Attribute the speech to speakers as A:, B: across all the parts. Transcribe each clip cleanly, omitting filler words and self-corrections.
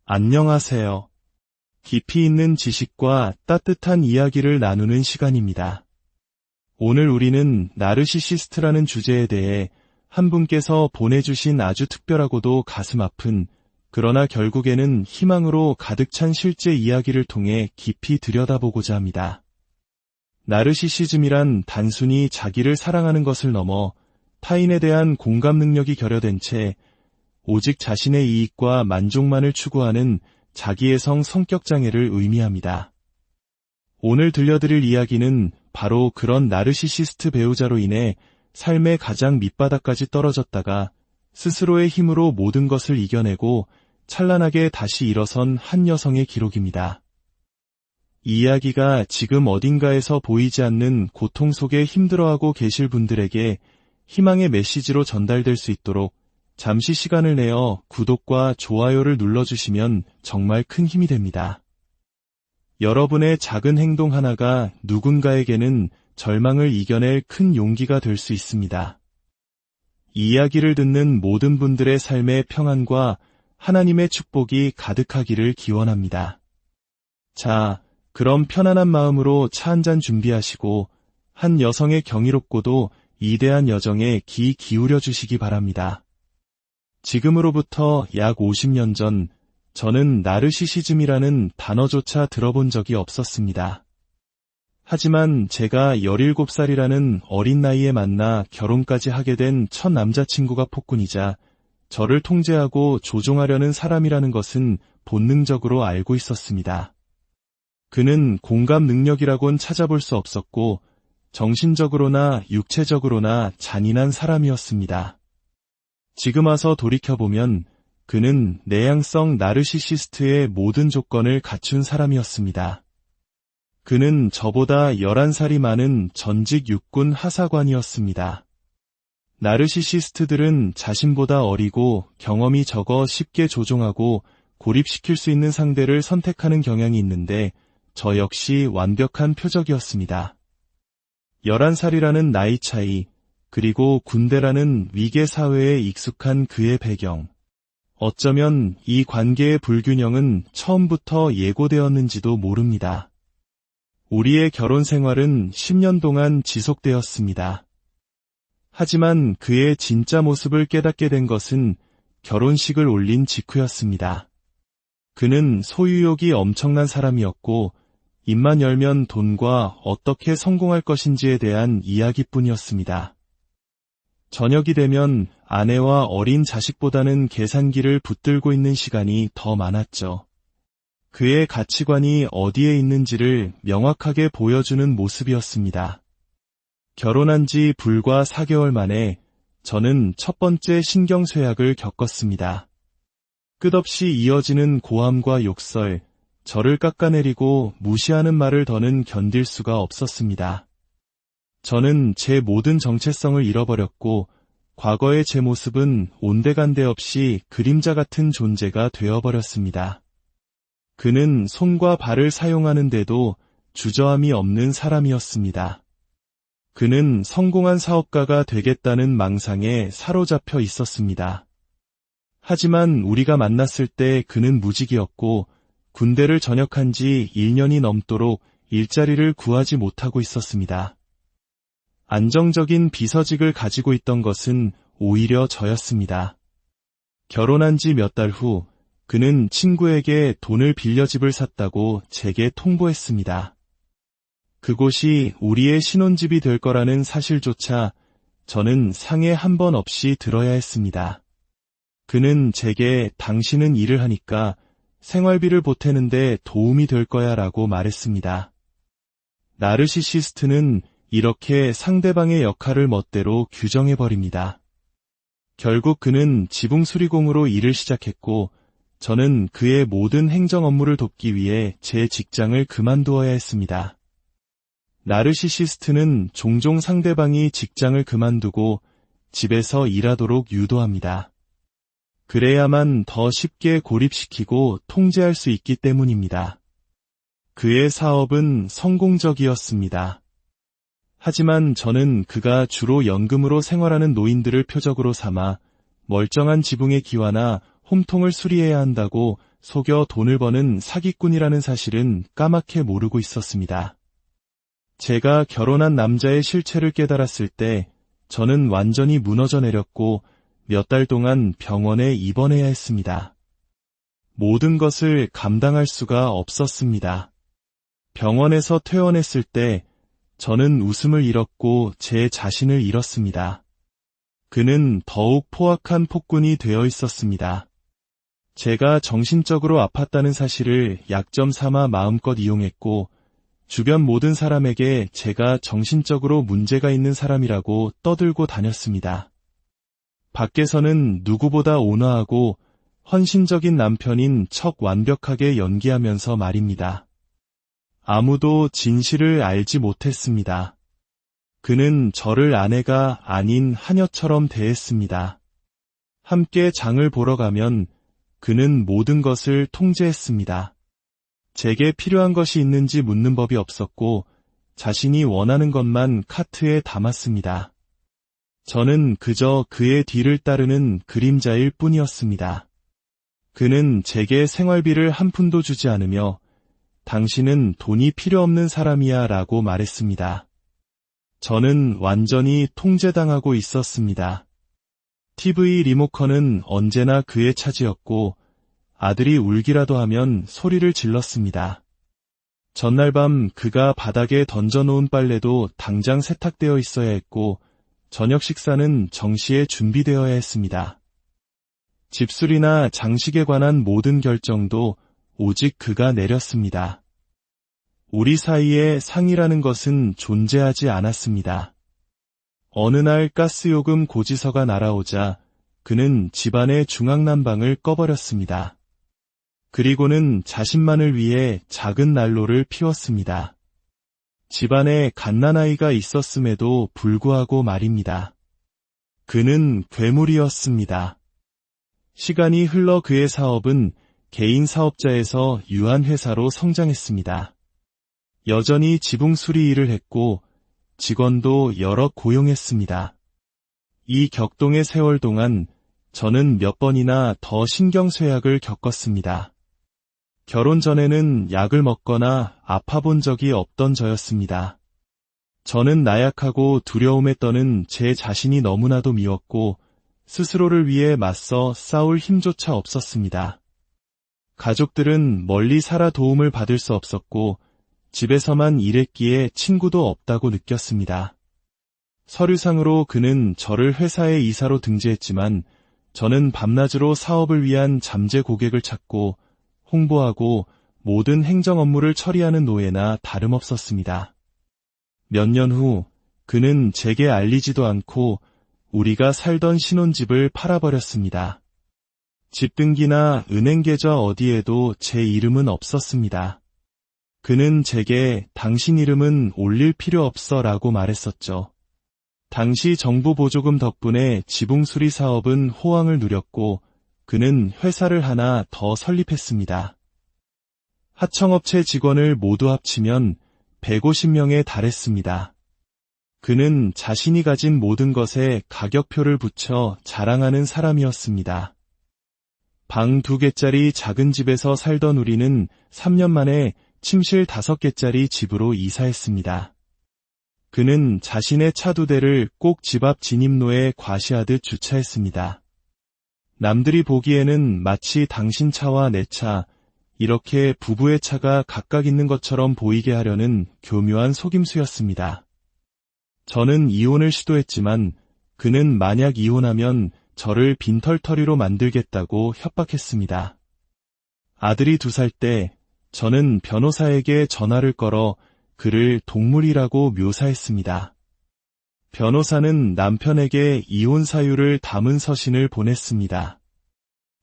A: 안녕하세요. 깊이 있는 지식과 따뜻한 이야기를 나누는 시간입니다. 오늘 우리는 나르시시스트라는 주제에 대해 한 분께서 보내주신 아주 특별하고도 가슴 아픈, 그러나 결국에는 희망으로 가득 찬 실제 이야기를 통해 깊이 들여다보고자 합니다. 나르시시즘이란 단순히 자기를 사랑하는 것을 넘어 타인에 대한 공감 능력이 결여된 채 오직 자신의 이익과 만족만을 추구하는 자기애성 성격장애를 의미합니다. 오늘 들려드릴 이야기는 바로 그런 나르시시스트 배우자로 인해 삶의 가장 밑바닥까지 떨어졌다가 스스로의 힘으로 모든 것을 이겨내고 찬란하게 다시 일어선 한 여성의 기록입니다. 이 이야기가 지금 어딘가에서 보이지 않는 고통 속에 힘들어하고 계실 분들에게 희망의 메시지로 전달될 수 있도록 잠시 시간을 내어 구독과 좋아요를 눌러주시면 정말 큰 힘이 됩니다. 여러분의 작은 행동 하나가 누군가에게는 절망을 이겨낼 큰 용기가 될 수 있습니다. 이 이야기를 듣는 모든 분들의 삶의 평안과 하나님의 축복이 가득하기를 기원합니다. 자, 그럼 편안한 마음으로 차 한잔 준비하시고 한 여성의 경이롭고도 이대한 여정에 귀 기울여 주시기 바랍니다. 지금으로부터 약 50년 전, 저는 나르시시즘이라는 단어조차 들어본 적이 없었습니다. 하지만 제가 17살이라는 어린 나이에 만나 결혼까지 하게 된 첫 남자친구가 폭군이자 저를 통제하고 조종하려는 사람이라는 것은 본능적으로 알고 있었습니다. 그는 공감 능력이라곤 찾아볼 수 없었고 정신적으로나 육체적으로나 잔인한 사람이었습니다. 지금 와서 돌이켜보면 그는 내향성 나르시시스트의 모든 조건을 갖춘 사람이었습니다. 그는 저보다 11살이 많은 전직 육군 하사관이었습니다. 나르시시스트들은 자신보다 어리고 경험이 적어 쉽게 조종하고 고립시킬 수 있는 상대를 선택하는 경향이 있는데 저 역시 완벽한 표적이었습니다. 11살이라는 나이 차이, 그리고 군대라는 위계 사회에 익숙한 그의 배경. 어쩌면 이 관계의 불균형은 처음부터 예고되었는지도 모릅니다. 우리의 결혼 생활은 10년 동안 지속되었습니다. 하지만 그의 진짜 모습을 깨닫게 된 것은 결혼식을 올린 직후였습니다. 그는 소유욕이 엄청난 사람이었고 입만 열면 돈과 어떻게 성공할 것인지에 대한 이야기뿐이었습니다. 저녁이 되면 아내와 어린 자식보다는 계산기를 붙들고 있는 시간이 더 많았죠. 그의 가치관이 어디에 있는지를 명확하게 보여주는 모습이었습니다. 결혼한 지 불과 4개월 만에 저는 첫 번째 신경쇠약을 겪었습니다. 끝없이 이어지는 고함과 욕설, 저를 깎아내리고 무시하는 말을 더는 견딜 수가 없었습니다. 저는 제 모든 정체성을 잃어버렸고 과거의 제 모습은 온데간데 없이 그림자 같은 존재가 되어버렸습니다. 그는 손과 발을 사용하는데도 주저함이 없는 사람이었습니다. 그는 성공한 사업가가 되겠다는 망상에 사로잡혀 있었습니다. 하지만 우리가 만났을 때 그는 무직이었고 군대를 전역한 지 1년이 넘도록 일자리를 구하지 못하고 있었습니다. 안정적인 비서직을 가지고 있던 것은 오히려 저였습니다. 결혼한 지 몇 달 후 그는 친구에게 돈을 빌려 집을 샀다고 제게 통보했습니다. 그곳이 우리의 신혼집이 될 거라는 사실조차 저는 상해 한 번 없이 들어야 했습니다. 그는 제게 당신은 일을 하니까 생활비를 보태는데 도움이 될 거야 라고 말했습니다. 나르시시스트는 이렇게 상대방의 역할을 멋대로 규정해버립니다. 결국 그는 지붕수리공으로 일을 시작했고 저는 그의 모든 행정 업무를 돕기 위해 제 직장을 그만두어야 했습니다. 나르시시스트는 종종 상대방이 직장을 그만두고 집에서 일하도록 유도합니다. 그래야만 더 쉽게 고립시키고 통제할 수 있기 때문입니다. 그의 사업은 성공적이었습니다. 하지만 저는 그가 주로 연금으로 생활하는 노인들을 표적으로 삼아 멀쩡한 지붕의 기와나 홈통을 수리해야 한다고 속여 돈을 버는 사기꾼이라는 사실은 까맣게 모르고 있었습니다. 제가 결혼한 남자의 실체를 깨달았을 때 저는 완전히 무너져 내렸고 몇 달 동안 병원에 입원해야 했습니다. 모든 것을 감당할 수가 없었습니다. 병원에서 퇴원했을 때 저는 웃음을 잃었고 제 자신을 잃었습니다. 그는 더욱 포악한 폭군이 되어 있었습니다. 제가 정신적으로 아팠다는 사실을 약점 삼아 마음껏 이용했고 주변 모든 사람에게 제가 정신적으로 문제가 있는 사람이라고 떠들고 다녔습니다. 밖에서는 누구보다 온화하고 헌신적인 남편인 척 완벽하게 연기하면서 말입니다. 아무도 진실을 알지 못했습니다. 그는 저를 아내가 아닌 하녀처럼 대했습니다. 함께 장을 보러 가면 그는 모든 것을 통제했습니다. 제게 필요한 것이 있는지 묻는 법이 없었고 자신이 원하는 것만 카트에 담았습니다. 저는 그저 그의 뒤를 따르는 그림자일 뿐이었습니다. 그는 제게 생활비를 한 푼도 주지 않으며 당신은 돈이 필요 없는 사람이야 라고 말했습니다. 저는 완전히 통제당하고 있었습니다. TV 리모컨은 언제나 그의 차지였고 아들이 울기라도 하면 소리를 질렀습니다. 전날 밤 그가 바닥에 던져놓은 빨래도 당장 세탁되어 있어야 했고 저녁 식사는 정시에 준비되어야 했습니다. 집수리나 장식에 관한 모든 결정도 오직 그가 내렸습니다. 우리 사이에 상이라는 것은 존재하지 않았습니다. 어느 날 가스요금 고지서가 날아오자 그는 집안의 중앙난방을 꺼버렸습니다. 그리고는 자신만을 위해 작은 난로를 피웠습니다. 집안에 갓난아이가 있었음에도 불구하고 말입니다. 그는 괴물이었습니다. 시간이 흘러 그의 사업은 개인 사업자에서 유한회사로 성장했습니다. 여전히 지붕 수리 일을 했고 직원도 여러 고용했습니다. 이 격동의 세월 동안 저는 몇 번이나 더 신경쇠약을 겪었습니다. 결혼 전에는 약을 먹거나 아파본 적이 없던 저였습니다. 저는 나약하고 두려움에 떠는 제 자신이 너무나도 미웠고 스스로를 위해 맞서 싸울 힘조차 없었습니다. 가족들은 멀리 살아 도움을 받을 수 없었고 집에서만 일했기에 친구도 없다고 느꼈습니다. 서류상으로 그는 저를 회사의 이사로 등재했지만 저는 밤낮으로 사업을 위한 잠재 고객을 찾고 홍보하고 모든 행정 업무를 처리하는 노예나 다름없었습니다. 몇 년 후 그는 제게 알리지도 않고 우리가 살던 신혼집을 팔아버렸습니다. 집 등기나 은행 계좌 어디에도 제 이름은 없었습니다. 그는 제게 당신 이름은 올릴 필요 없어 라고 말했었죠. 당시 정부 보조금 덕분에 지붕 수리 사업은 호황을 누렸고 그는 회사를 하나 더 설립했습니다. 하청업체 직원을 모두 합치면 150명에 달했습니다. 그는 자신이 가진 모든 것에 가격표를 붙여 자랑하는 사람이었습니다. 방 2개짜리 작은 집에서 살던 우리는 3년 만에 침실 5개짜리 집으로 이사했습니다. 그는 자신의 차 2대를 꼭 집 앞 진입로에 과시하듯 주차했습니다. 남들이 보기에는 마치 당신 차와 내 차, 이렇게 부부의 차가 각각 있는 것처럼 보이게 하려는 교묘한 속임수였습니다. 저는 이혼을 시도했지만 그는 만약 이혼하면 저를 빈털터리로 만들겠다고 협박했습니다. 아들이 2살 때 저는 변호사에게 전화를 걸어 그를 동물이라고 묘사했습니다. 변호사는 남편에게 이혼 사유를 담은 서신을 보냈습니다.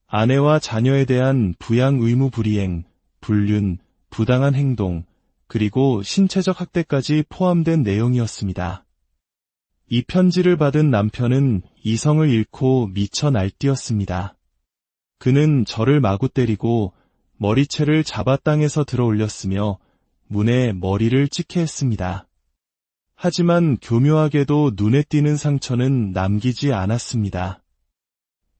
A: 아내와 자녀에 대한 부양 의무 불이행, 불륜, 부당한 행동, 그리고 신체적 학대까지 포함된 내용이었습니다. 이 편지를 받은 남편은 이성을 잃고 미쳐 날뛰었습니다. 그는 저를 마구 때리고 머리채를 잡아 땅에서 들어 올렸으며 문에 머리를 찍게 했습니다. 하지만 교묘하게도 눈에 띄는 상처는 남기지 않았습니다.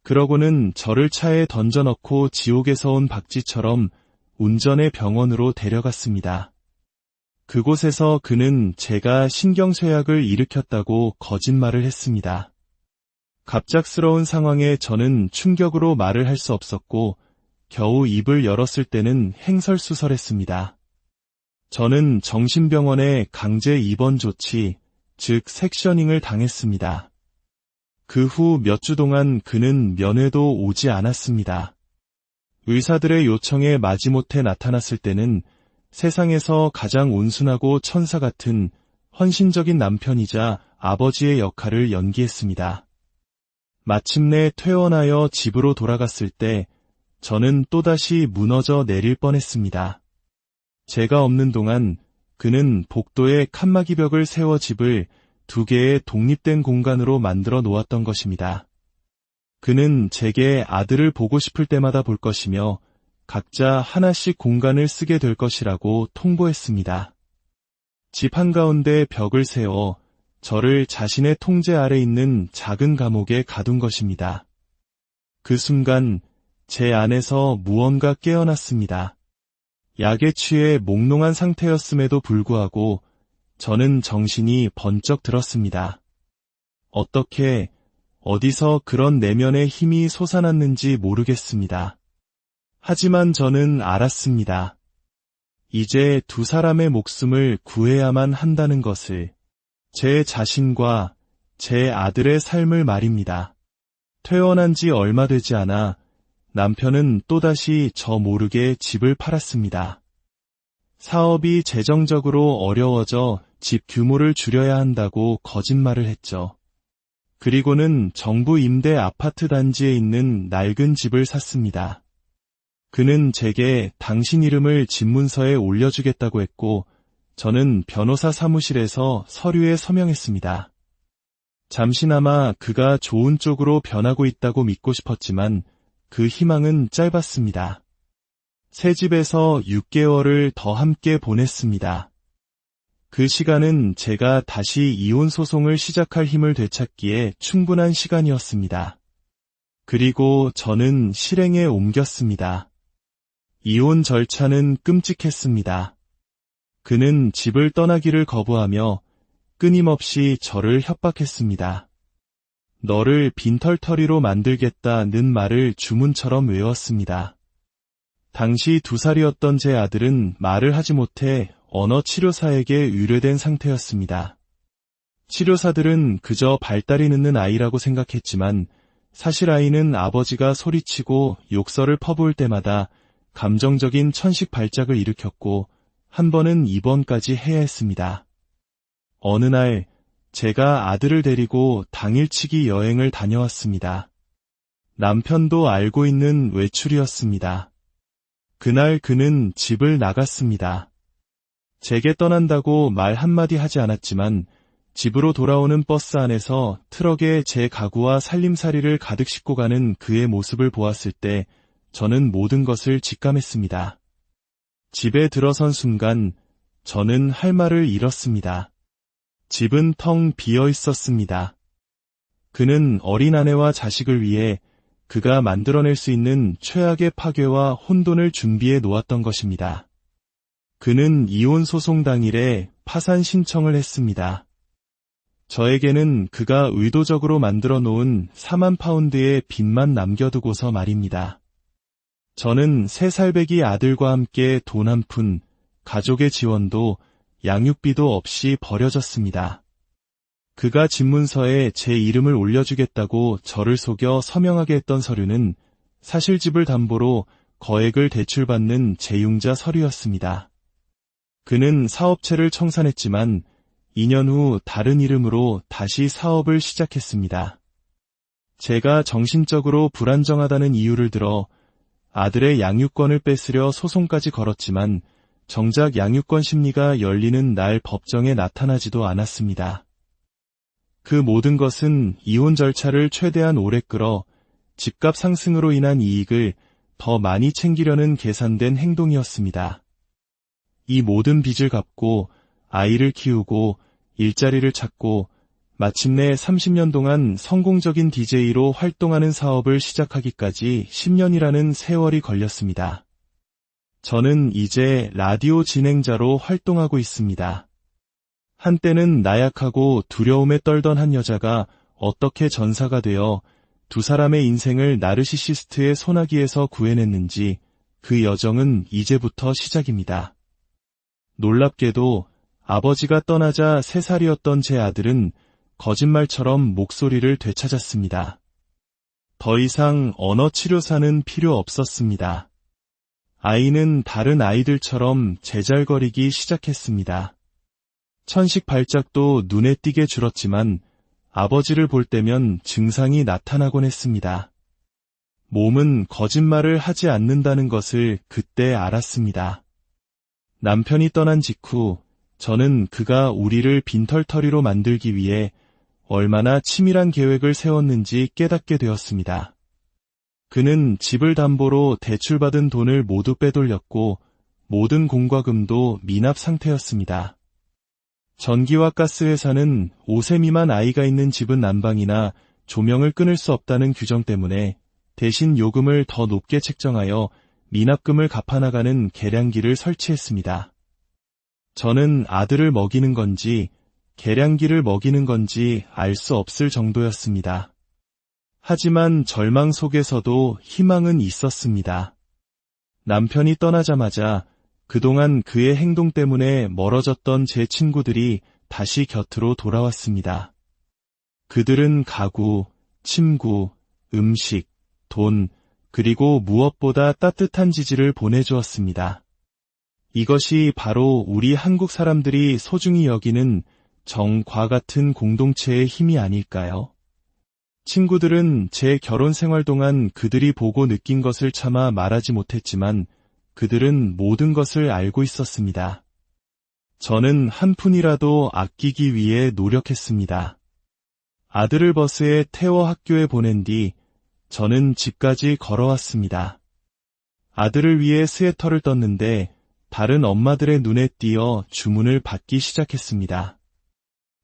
A: 그러고는 저를 차에 던져넣고 지옥에서 온 박쥐처럼 운전해 병원으로 데려갔습니다. 그곳에서 그는 제가 신경쇠약을 일으켰다고 거짓말을 했습니다. 갑작스러운 상황에 저는 충격으로 말을 할 수 없었고 겨우 입을 열었을 때는 행설수설했습니다. 저는 정신병원에 강제 입원 조치, 즉 섹셔닝을 당했습니다. 그 후 몇 주 동안 그는 면회도 오지 않았습니다. 의사들의 요청에 마지못해 나타났을 때는 세상에서 가장 온순하고 천사 같은 헌신적인 남편이자 아버지의 역할을 연기했습니다. 마침내 퇴원하여 집으로 돌아갔을 때 저는 또다시 무너져 내릴 뻔했습니다. 제가 없는 동안 그는 복도에 칸막이 벽을 세워 집을 2개의 독립된 공간으로 만들어 놓았던 것입니다. 그는 제게 아들을 보고 싶을 때마다 볼 것이며 각자 하나씩 공간을 쓰게 될 것이라고 통보했습니다. 집 한가운데 벽을 세워 저를 자신의 통제 아래 있는 작은 감옥에 가둔 것입니다. 그 순간 제 안에서 무언가 깨어났습니다. 약에 취해 몽롱한 상태였음에도 불구하고 저는 정신이 번쩍 들었습니다. 어떻게, 어디서 그런 내면의 힘이 솟아났는지 모르겠습니다. 하지만 저는 알았습니다. 이제 2 사람의 목숨을 구해야만 한다는 것을, 제 자신과 제 아들의 삶을 말입니다. 퇴원한 지 얼마 되지 않아 남편은 또다시 저 모르게 집을 팔았습니다. 사업이 재정적으로 어려워져 집 규모를 줄여야 한다고 거짓말을 했죠. 그리고는 정부 임대 아파트 단지에 있는 낡은 집을 샀습니다. 그는 제게 당신 이름을 집문서에 올려주겠다고 했고 저는 변호사 사무실에서 서류에 서명했습니다. 잠시나마 그가 좋은 쪽으로 변하고 있다고 믿고 싶었지만 그 희망은 짧았습니다. 새 집에서 6개월을 더 함께 보냈습니다. 그 시간은 제가 다시 이혼 소송을 시작할 힘을 되찾기에 충분한 시간이었습니다. 그리고 저는 실행에 옮겼습니다. 이혼 절차는 끔찍했습니다. 그는 집을 떠나기를 거부하며 끊임없이 저를 협박했습니다. 너를 빈털터리로 만들겠다는 말을 주문처럼 외웠습니다. 당시 2살이었던 제 아들은 말을 하지 못해 언어치료사에게 의뢰된 상태였습니다. 치료사들은 그저 발달이 늦는 아이라고 생각했지만 사실 아이는 아버지가 소리치고 욕설을 퍼부을 때마다 감정적인 천식 발작을 일으켰고 한 번은 입원까지 해야 했습니다. 어느 날 제가 아들을 데리고 당일치기 여행을 다녀왔습니다. 남편도 알고 있는 외출이었습니다. 그날 그는 집을 나갔습니다. 제게 떠난다고 말 한마디 하지 않았지만 집으로 돌아오는 버스 안에서 트럭에 제 가구와 살림살이를 가득 싣고 가는 그의 모습을 보았을 때 저는 모든 것을 직감했습니다. 집에 들어선 순간 저는 할 말을 잃었습니다. 집은 텅 비어 있었습니다. 그는 어린 아내와 자식을 위해 그가 만들어낼 수 있는 최악의 파괴와 혼돈을 준비해 놓았던 것입니다. 그는 이혼 소송 당일에 파산 신청을 했습니다. 저에게는 그가 의도적으로 만들어 놓은 4만 파운드의 빚만 남겨두고서 말입니다. 저는 3살배기 아들과 함께 돈 한 푼, 가족의 지원도 양육비도 없이 버려졌습니다. 그가 집문서에 제 이름을 올려주겠다고 저를 속여 서명하게 했던 서류는 사실 집을 담보로 거액을 대출받는 재융자 서류였습니다. 그는 사업체를 청산했지만 2년 후 다른 이름으로 다시 사업을 시작했습니다. 제가 정신적으로 불안정하다는 이유를 들어 아들의 양육권을 뺏으려 소송까지 걸었지만 정작 양육권 심리가 열리는 날 법정에 나타나지도 않았습니다. 그 모든 것은 이혼 절차를 최대한 오래 끌어 집값 상승으로 인한 이익을 더 많이 챙기려는 계산된 행동이었습니다. 이 모든 빚을 갚고 아이를 키우고 일자리를 찾고 마침내 30년 동안 성공적인 DJ로 활동하는 사업을 시작하기까지 10년이라는 세월이 걸렸습니다. 저는 이제 라디오 진행자로 활동하고 있습니다. 한때는 나약하고 두려움에 떨던 한 여자가 어떻게 전사가 되어 두 사람의 인생을 나르시시스트의 소나기에서 구해냈는지 그 여정은 이제부터 시작입니다. 놀랍게도 아버지가 떠나자 3살이었던 제 아들은 거짓말처럼 목소리를 되찾았습니다. 더 이상 언어치료사는 필요 없었습니다. 아이는 다른 아이들처럼 제잘거리기 시작했습니다. 천식 발작도 눈에 띄게 줄었지만 아버지를 볼 때면 증상이 나타나곤 했습니다. 몸은 거짓말을 하지 않는다는 것을 그때 알았습니다. 남편이 떠난 직후 저는 그가 우리를 빈털터리로 만들기 위해 얼마나 치밀한 계획을 세웠는지 깨닫게 되었습니다. 그는 집을 담보로 대출받은 돈을 모두 빼돌렸고 모든 공과금도 미납 상태였습니다. 전기와 가스 회사는 5세 미만 아이가 있는 집은 난방이나 조명을 끊을 수 없다는 규정 때문에 대신 요금을 더 높게 책정하여 미납금을 갚아나가는 계량기를 설치했습니다. 저는 아들을 먹이는 건지 계량기를 먹이는 건지 알 수 없을 정도였습니다. 하지만 절망 속에서도 희망은 있었습니다. 남편이 떠나자마자 그동안 그의 행동 때문에 멀어졌던 제 친구들이 다시 곁으로 돌아왔습니다. 그들은 가구, 침구, 음식, 돈, 그리고 무엇보다 따뜻한 지지를 보내주었습니다. 이것이 바로 우리 한국 사람들이 소중히 여기는 정과 같은 공동체의 힘이 아닐까요? 친구들은 제 결혼 생활 동안 그들이 보고 느낀 것을 차마 말하지 못했지만 그들은 모든 것을 알고 있었습니다. 저는 한 푼이라도 아끼기 위해 노력했습니다. 아들을 버스에 태워 학교에 보낸 뒤 저는 집까지 걸어왔습니다. 아들을 위해 스웨터를 떴는데 다른 엄마들의 눈에 띄어 주문을 받기 시작했습니다.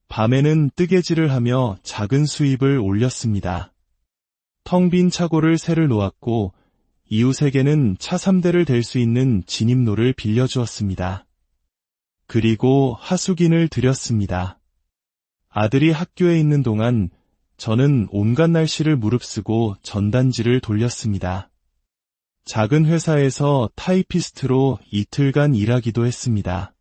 A: 밤에는 뜨개질을 하며 작은 수입을 올렸습니다. 텅 빈 차고를 새를 놓았고 이웃에게는 차 3대를 댈 수 있는 진입로를 빌려주었습니다. 그리고 하숙인을 들였습니다. 아들이 학교에 있는 동안 저는 온갖 날씨를 무릅쓰고 전단지를 돌렸습니다. 작은 회사에서 타이피스트로 이틀간 일하기도 했습니다.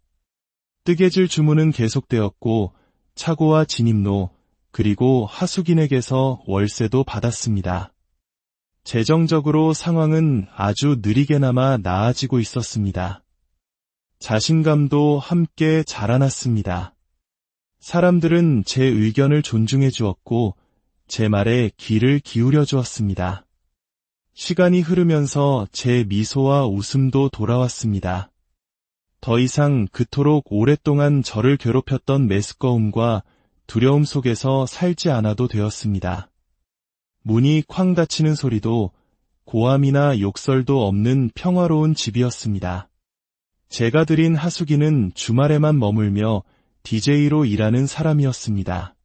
A: 뜨개질 주문은 계속되었고 차고와 진입로 그리고 하숙인에게서 월세도 받았습니다. 재정적으로 상황은 아주 느리게나마 나아지고 있었습니다. 자신감도 함께 자라났습니다. 사람들은 제 의견을 존중해 주었고 제 말에 귀를 기울여 주었습니다. 시간이 흐르면서 제 미소와 웃음도 돌아왔습니다. 더 이상 그토록 오랫동안 저를 괴롭혔던 메스꺼움과 두려움 속에서 살지 않아도 되었습니다. 문이 쾅 닫히는 소리도 고함이나 욕설도 없는 평화로운 집이었습니다. 제가 들인 하숙이는 주말에만 머물며 DJ로 일하는 사람이었습니다.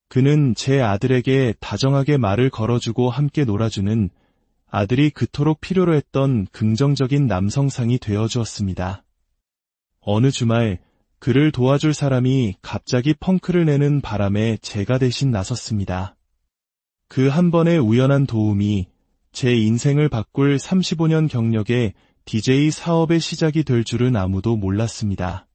A: 그는 제 아들에게 다정하게 말을 걸어주고 함께 놀아주는 아들이 그토록 필요로 했던 긍정적인 남성상이 되어주었습니다. 어느 주말 그를 도와줄 사람이 갑자기 펑크를 내는 바람에 제가 대신 나섰습니다. 그 한 번의 우연한 도움이 제 인생을 바꿀 35년 경력의 DJ 사업의 시작이 될 줄은 아무도 몰랐습니다.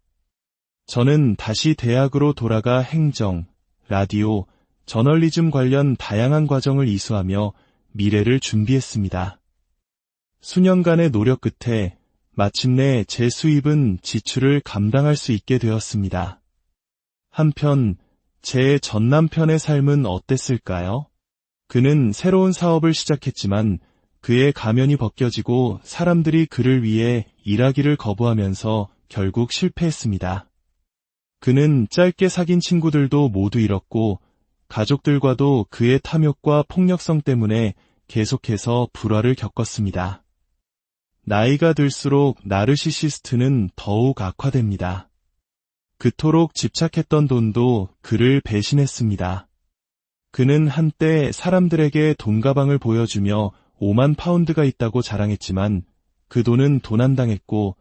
A: 저는 다시 대학으로 돌아가 행정, 라디오, 저널리즘 관련 다양한 과정을 이수하며 미래를 준비했습니다. 수년간의 노력 끝에 마침내 제 수입은 지출을 감당할 수 있게 되었습니다. 한편 제 전 남편의 삶은 어땠을까요? 그는 새로운 사업을 시작했지만 그의 가면이 벗겨지고 사람들이 그를 위해 일하기를 거부하면서 결국 실패했습니다. 그는 짧게 사귄 친구들도 모두 잃었고 가족들과도 그의 탐욕과 폭력성 때문에 계속해서 불화를 겪었습니다. 나이가 들수록 나르시시스트는 더욱 악화됩니다. 그토록 집착했던 돈도 그를 배신했습니다. 그는 한때 사람들에게 돈가방을 보여주며 5만 파운드가 있다고 자랑했지만 그 돈은 도난당했고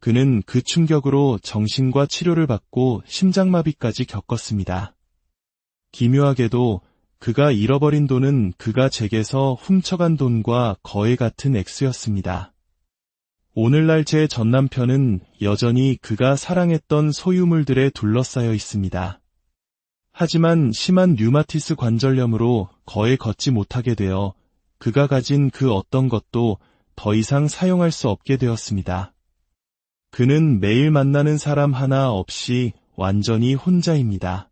A: 그는 그 충격으로 정신과 치료를 받고 심장마비까지 겪었습니다. 기묘하게도 그가 잃어버린 돈은 그가 제게서 훔쳐간 돈과 거의 같은 액수였습니다. 오늘날 제 전남편은 여전히 그가 사랑했던 소유물들에 둘러싸여 있습니다. 하지만 심한 류마티스 관절염으로 거의 걷지 못하게 되어 그가 가진 그 어떤 것도 더 이상 사용할 수 없게 되었습니다. 그는 매일 만나는 사람 하나 없이 완전히 혼자입니다.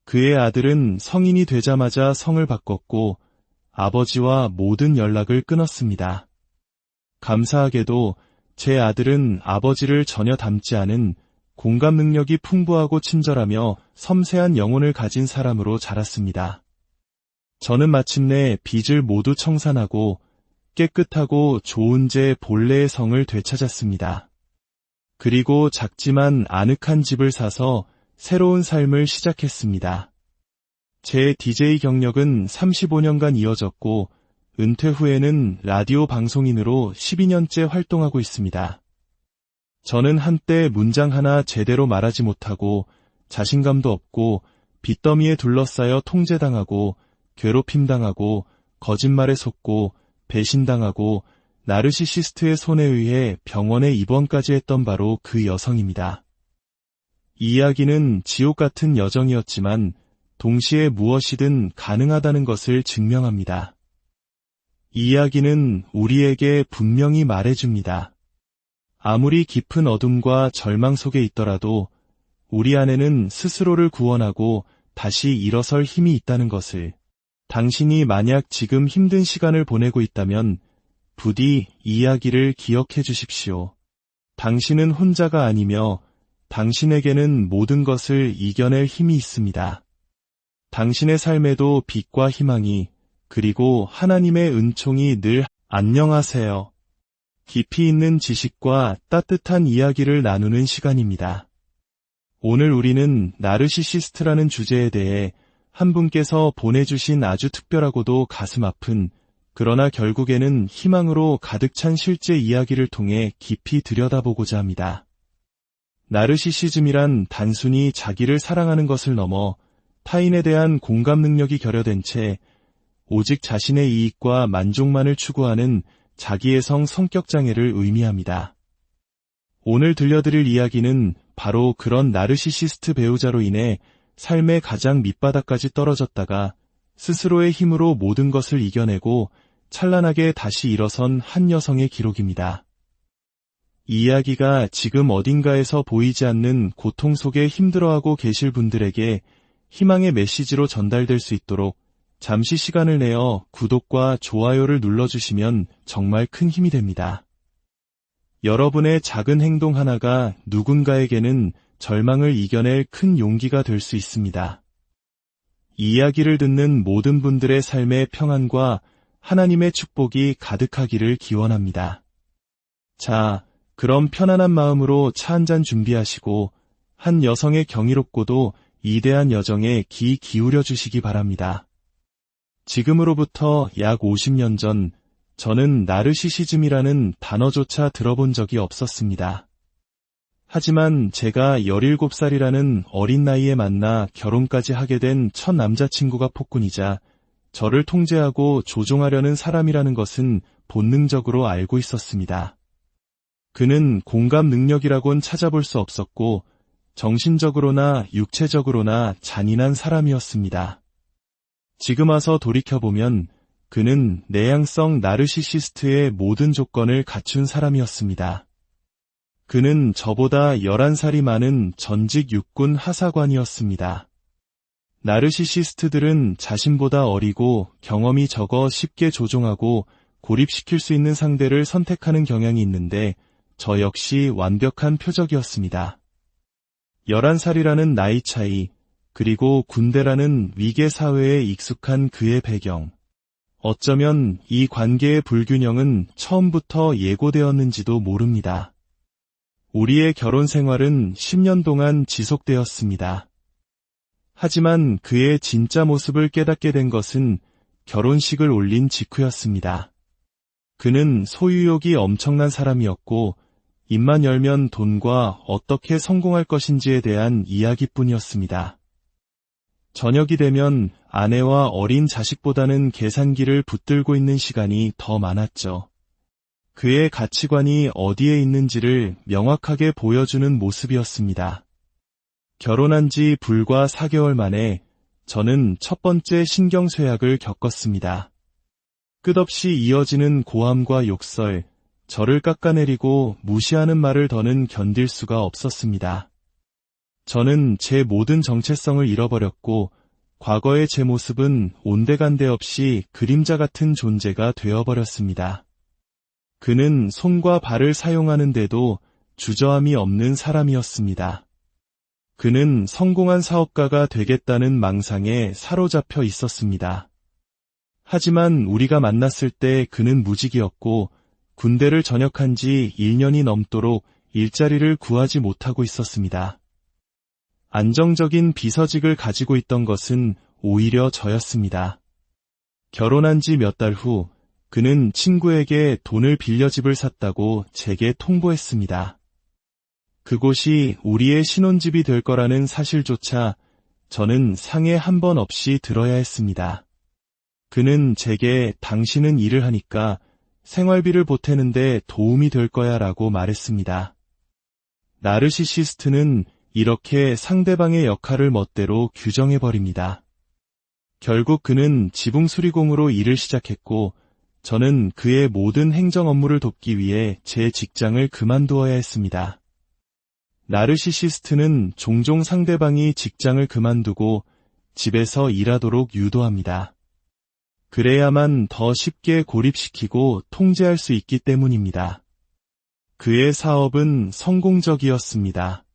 A: 그의 아들은 성인이 되자마자 성을 바꿨고 아버지와 모든 연락을 끊었습니다. 감사하게도 제 아들은 아버지를 전혀 닮지 않은 공감 능력이 풍부하고 친절하며 섬세한 영혼을 가진 사람으로 자랐습니다. 저는 마침내 빚을 모두 청산하고 깨끗하고 좋은 제 본래의 성을 되찾았습니다. 그리고 작지만 아늑한 집을 사서 새로운 삶을 시작했습니다. 제 DJ 경력은 35년간 이어졌고 은퇴 후에는 라디오 방송인으로 12년째 활동하고 있습니다. 저는 한때 문장 하나 제대로 말하지 못하고 자신감도 없고 빚더미에 둘러싸여 통제당하고 괴롭힘당하고 거짓말에 속고 배신당하고 나르시시스트의 손에 의해 병원에 입원까지 했던 바로 그 여성입니다. 이 이야기는 지옥 같은 여정이었지만 동시에 무엇이든 가능하다는 것을 증명합니다. 이 이야기는 우리에게 분명히 말해줍니다. 아무리 깊은 어둠과 절망 속에 있더라도 우리 안에는 스스로를 구원하고 다시 일어설 힘이 있다는 것을. 당신이 만약 지금 힘든 시간을 보내고 있다면 부디 이 이야기를 기억해 주십시오. 당신은 혼자가 아니며 당신에게는 모든 것을 이겨낼 힘이 있습니다. 당신의 삶에도 빛과 희망이 그리고 하나님의 은총이 늘 안녕하세요. 깊이 있는 지식과 따뜻한 이야기를 나누는 시간입니다. 오늘 우리는 나르시시스트라는 주제에 대해 한 분께서 보내주신 아주 특별하고도 가슴 아픈 그러나 결국에는 희망으로 가득 찬 실제 이야기를 통해 깊이 들여다보고자 합니다. 나르시시즘이란 단순히 자기를 사랑하는 것을 넘어 타인에 대한 공감 능력이 결여된 채 오직 자신의 이익과 만족만을 추구하는 자기애성 성격장애를 의미합니다. 오늘 들려드릴 이야기는 바로 그런 나르시시스트 배우자로 인해 삶의 가장 밑바닥까지 떨어졌다가 스스로의 힘으로 모든 것을 이겨내고 찬란하게 다시 일어선 한 여성의 기록입니다. 이 이야기가 지금 어딘가에서 보이지 않는 고통 속에 힘들어하고 계실 분들에게 희망의 메시지로 전달될 수 있도록 잠시 시간을 내어 구독과 좋아요를 눌러주시면 정말 큰 힘이 됩니다. 여러분의 작은 행동 하나가 누군가에게는 절망을 이겨낼 큰 용기가 될 수 있습니다. 이 이야기를 듣는 모든 분들의 삶의 평안과 하나님의 축복이 가득하기를 기원합니다. 자, 그럼 편안한 마음으로 차 한 잔 준비하시고 한 여성의 경이롭고도 이대한 여정에 귀 기울여 주시기 바랍니다. 지금으로부터 약 50년 전 저는 나르시시즘이라는 단어조차 들어본 적이 없었습니다. 하지만 제가 17살이라는 어린 나이에 만나 결혼까지 하게 된 첫 남자친구가 폭군이자 저를 통제하고 조종하려는 사람이라는 것은 본능적으로 알고 있었습니다. 그는 공감 능력이라곤 찾아볼 수 없었고 정신적으로나 육체적으로나 잔인한 사람이었습니다. 지금 와서 돌이켜보면 그는 내향성 나르시시스트의 모든 조건을 갖춘 사람이었습니다. 그는 저보다 11살이 많은 전직 육군 하사관이었습니다. 나르시시스트들은 자신보다 어리고 경험이 적어 쉽게 조종하고 고립시킬 수 있는 상대를 선택하는 경향이 있는데 저 역시 완벽한 표적이었습니다. 11살이라는 나이 차이, 그리고 군대라는 위계 사회에 익숙한 그의 배경. 어쩌면 이 관계의 불균형은 처음부터 예고되었는지도 모릅니다. 우리의 결혼 생활은 10년 동안 지속되었습니다. 하지만 그의 진짜 모습을 깨닫게 된 것은 결혼식을 올린 직후였습니다. 그는 소유욕이 엄청난 사람이었고 입만 열면 돈과 어떻게 성공할 것인지에 대한 이야기뿐이었습니다. 저녁이 되면 아내와 어린 자식보다는 계산기를 붙들고 있는 시간이 더 많았죠. 그의 가치관이 어디에 있는지를 명확하게 보여주는 모습이었습니다. 결혼한 지 불과 4개월 만에 저는 첫 번째 신경쇠약을 겪었습니다. 끝없이 이어지는 고함과 욕설, 저를 깎아내리고 무시하는 말을 더는 견딜 수가 없었습니다. 저는 제 모든 정체성을 잃어버렸고 과거의 제 모습은 온데간데 없이 그림자 같은 존재가 되어버렸습니다. 그는 손과 발을 사용하는데도 주저함이 없는 사람이었습니다. 그는 성공한 사업가가 되겠다는 망상에 사로잡혀 있었습니다. 하지만 우리가 만났을 때 그는 무직이었고 군대를 전역한 지 1년이 넘도록 일자리를 구하지 못하고 있었습니다. 안정적인 비서직을 가지고 있던 것은 오히려 저였습니다. 결혼한 지 몇 달 후 그는 친구에게 돈을 빌려 집을 샀다고 제게 통보했습니다. 그곳이 우리의 신혼집이 될 거라는 사실조차 저는 상해 한 번 없이 들어야 했습니다. 그는 제게 당신은 일을 하니까 생활비를 보태는데 도움이 될 거야 라고 말했습니다. 나르시시스트는 이렇게 상대방의 역할을 멋대로 규정해버립니다. 결국 그는 지붕 수리공으로 일을 시작했고 저는 그의 모든 행정 업무를 돕기 위해 제 직장을 그만두어야 했습니다. 나르시시스트는 종종 상대방이 직장을 그만두고 집에서 일하도록 유도합니다. 그래야만 더 쉽게 고립시키고 통제할 수 있기 때문입니다. 그의 사업은 성공적이었습니다.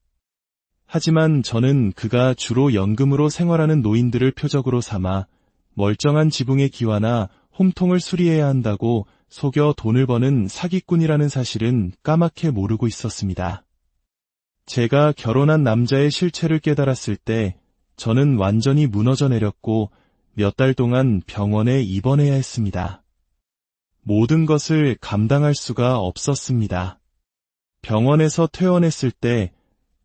A: 하지만 저는 그가 주로 연금으로 생활하는 노인들을 표적으로 삼아 멀쩡한 지붕의 기와나 홈통을 수리해야 한다고 속여 돈을 버는 사기꾼이라는 사실은 까맣게 모르고 있었습니다. 제가 결혼한 남자의 실체를 깨달았을 때 저는 완전히 무너져 내렸고 몇 달 동안 병원에 입원해야 했습니다. 모든 것을 감당할 수가 없었습니다. 병원에서 퇴원했을 때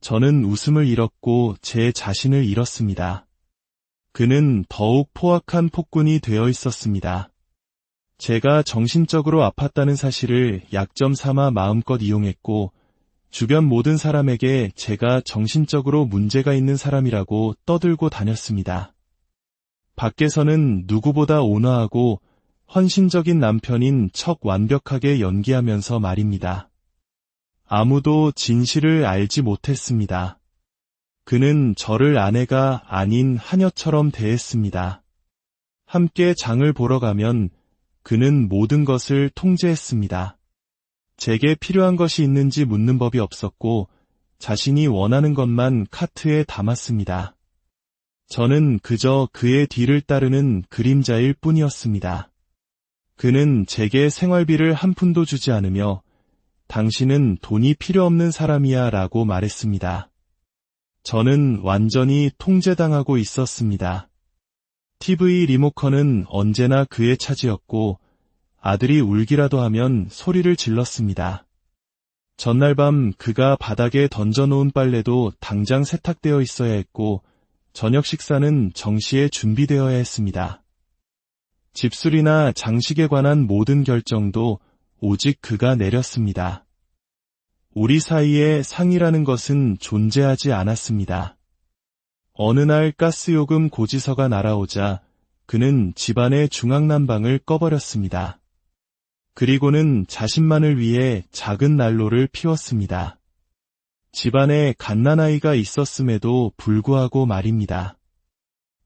A: 저는 웃음을 잃었고 제 자신을 잃었습니다. 그는 더욱 포악한 폭군이 되어 있었습니다. 제가 정신적으로 아팠다는 사실을 약점 삼아 마음껏 이용했고 주변 모든 사람에게 제가 정신적으로 문제가 있는 사람이라고 떠들고 다녔습니다. 밖에서는 누구보다 온화하고 헌신적인 남편인 척 완벽하게 연기하면서 말입니다. 아무도 진실을 알지 못했습니다. 그는 저를 아내가 아닌 하녀처럼 대했습니다. 함께 장을 보러 가면 그는 모든 것을 통제했습니다. 제게 필요한 것이 있는지 묻는 법이 없었고 자신이 원하는 것만 카트에 담았습니다. 저는 그저 그의 뒤를 따르는 그림자일 뿐이었습니다. 그는 제게 생활비를 한 푼도 주지 않으며 당신은 돈이 필요 없는 사람이야 라고 말했습니다. 저는 완전히 통제당하고 있었습니다. TV 리모컨은 언제나 그의 차지였고 아들이 울기라도 하면 소리를 질렀습니다. 전날 밤 그가 바닥에 던져놓은 빨래도 당장 세탁되어 있어야 했고 저녁 식사는 정시에 준비되어야 했습니다. 집수리나 장식에 관한 모든 결정도 오직 그가 내렸습니다. 우리 사이에 상이라는 것은 존재하지 않았습니다. 어느 날 가스요금 고지서가 날아오자 그는 집안의 중앙난방을 꺼버렸습니다. 그리고는 자신만을 위해 작은 난로를 피웠습니다. 집안에 갓난아이가 있었음에도 불구하고 말입니다.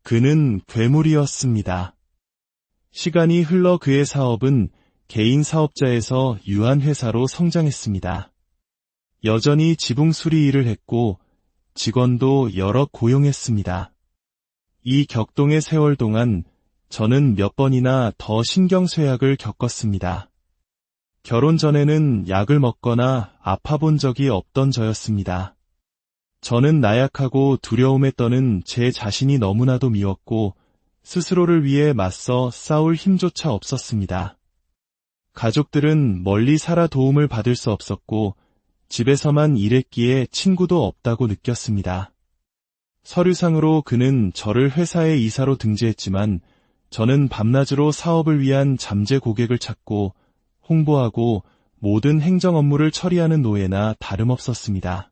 A: 그는 괴물이었습니다. 시간이 흘러 그의 사업은 개인 사업자에서 유한회사로 성장했습니다. 여전히 지붕 수리 일을 했고 직원도 여러 고용했습니다. 이 격동의 세월 동안 저는 몇 번이나 더 신경쇠약을 겪었습니다. 결혼 전에는 약을 먹거나 아파본 적이 없던 저였습니다. 저는 나약하고 두려움에 떠는 제 자신이 너무나도 미웠고 스스로를 위해 맞서 싸울 힘조차 없었습니다. 가족들은 멀리 살아 도움을 받을 수 없었고 집에서만 일했기에 친구도 없다고 느꼈습니다. 서류상으로 그는 저를 회사의 이사로 등재했지만 저는 밤낮으로 사업을 위한 잠재 고객을 찾고 홍보하고 모든 행정 업무를 처리하는 노예나 다름없었습니다.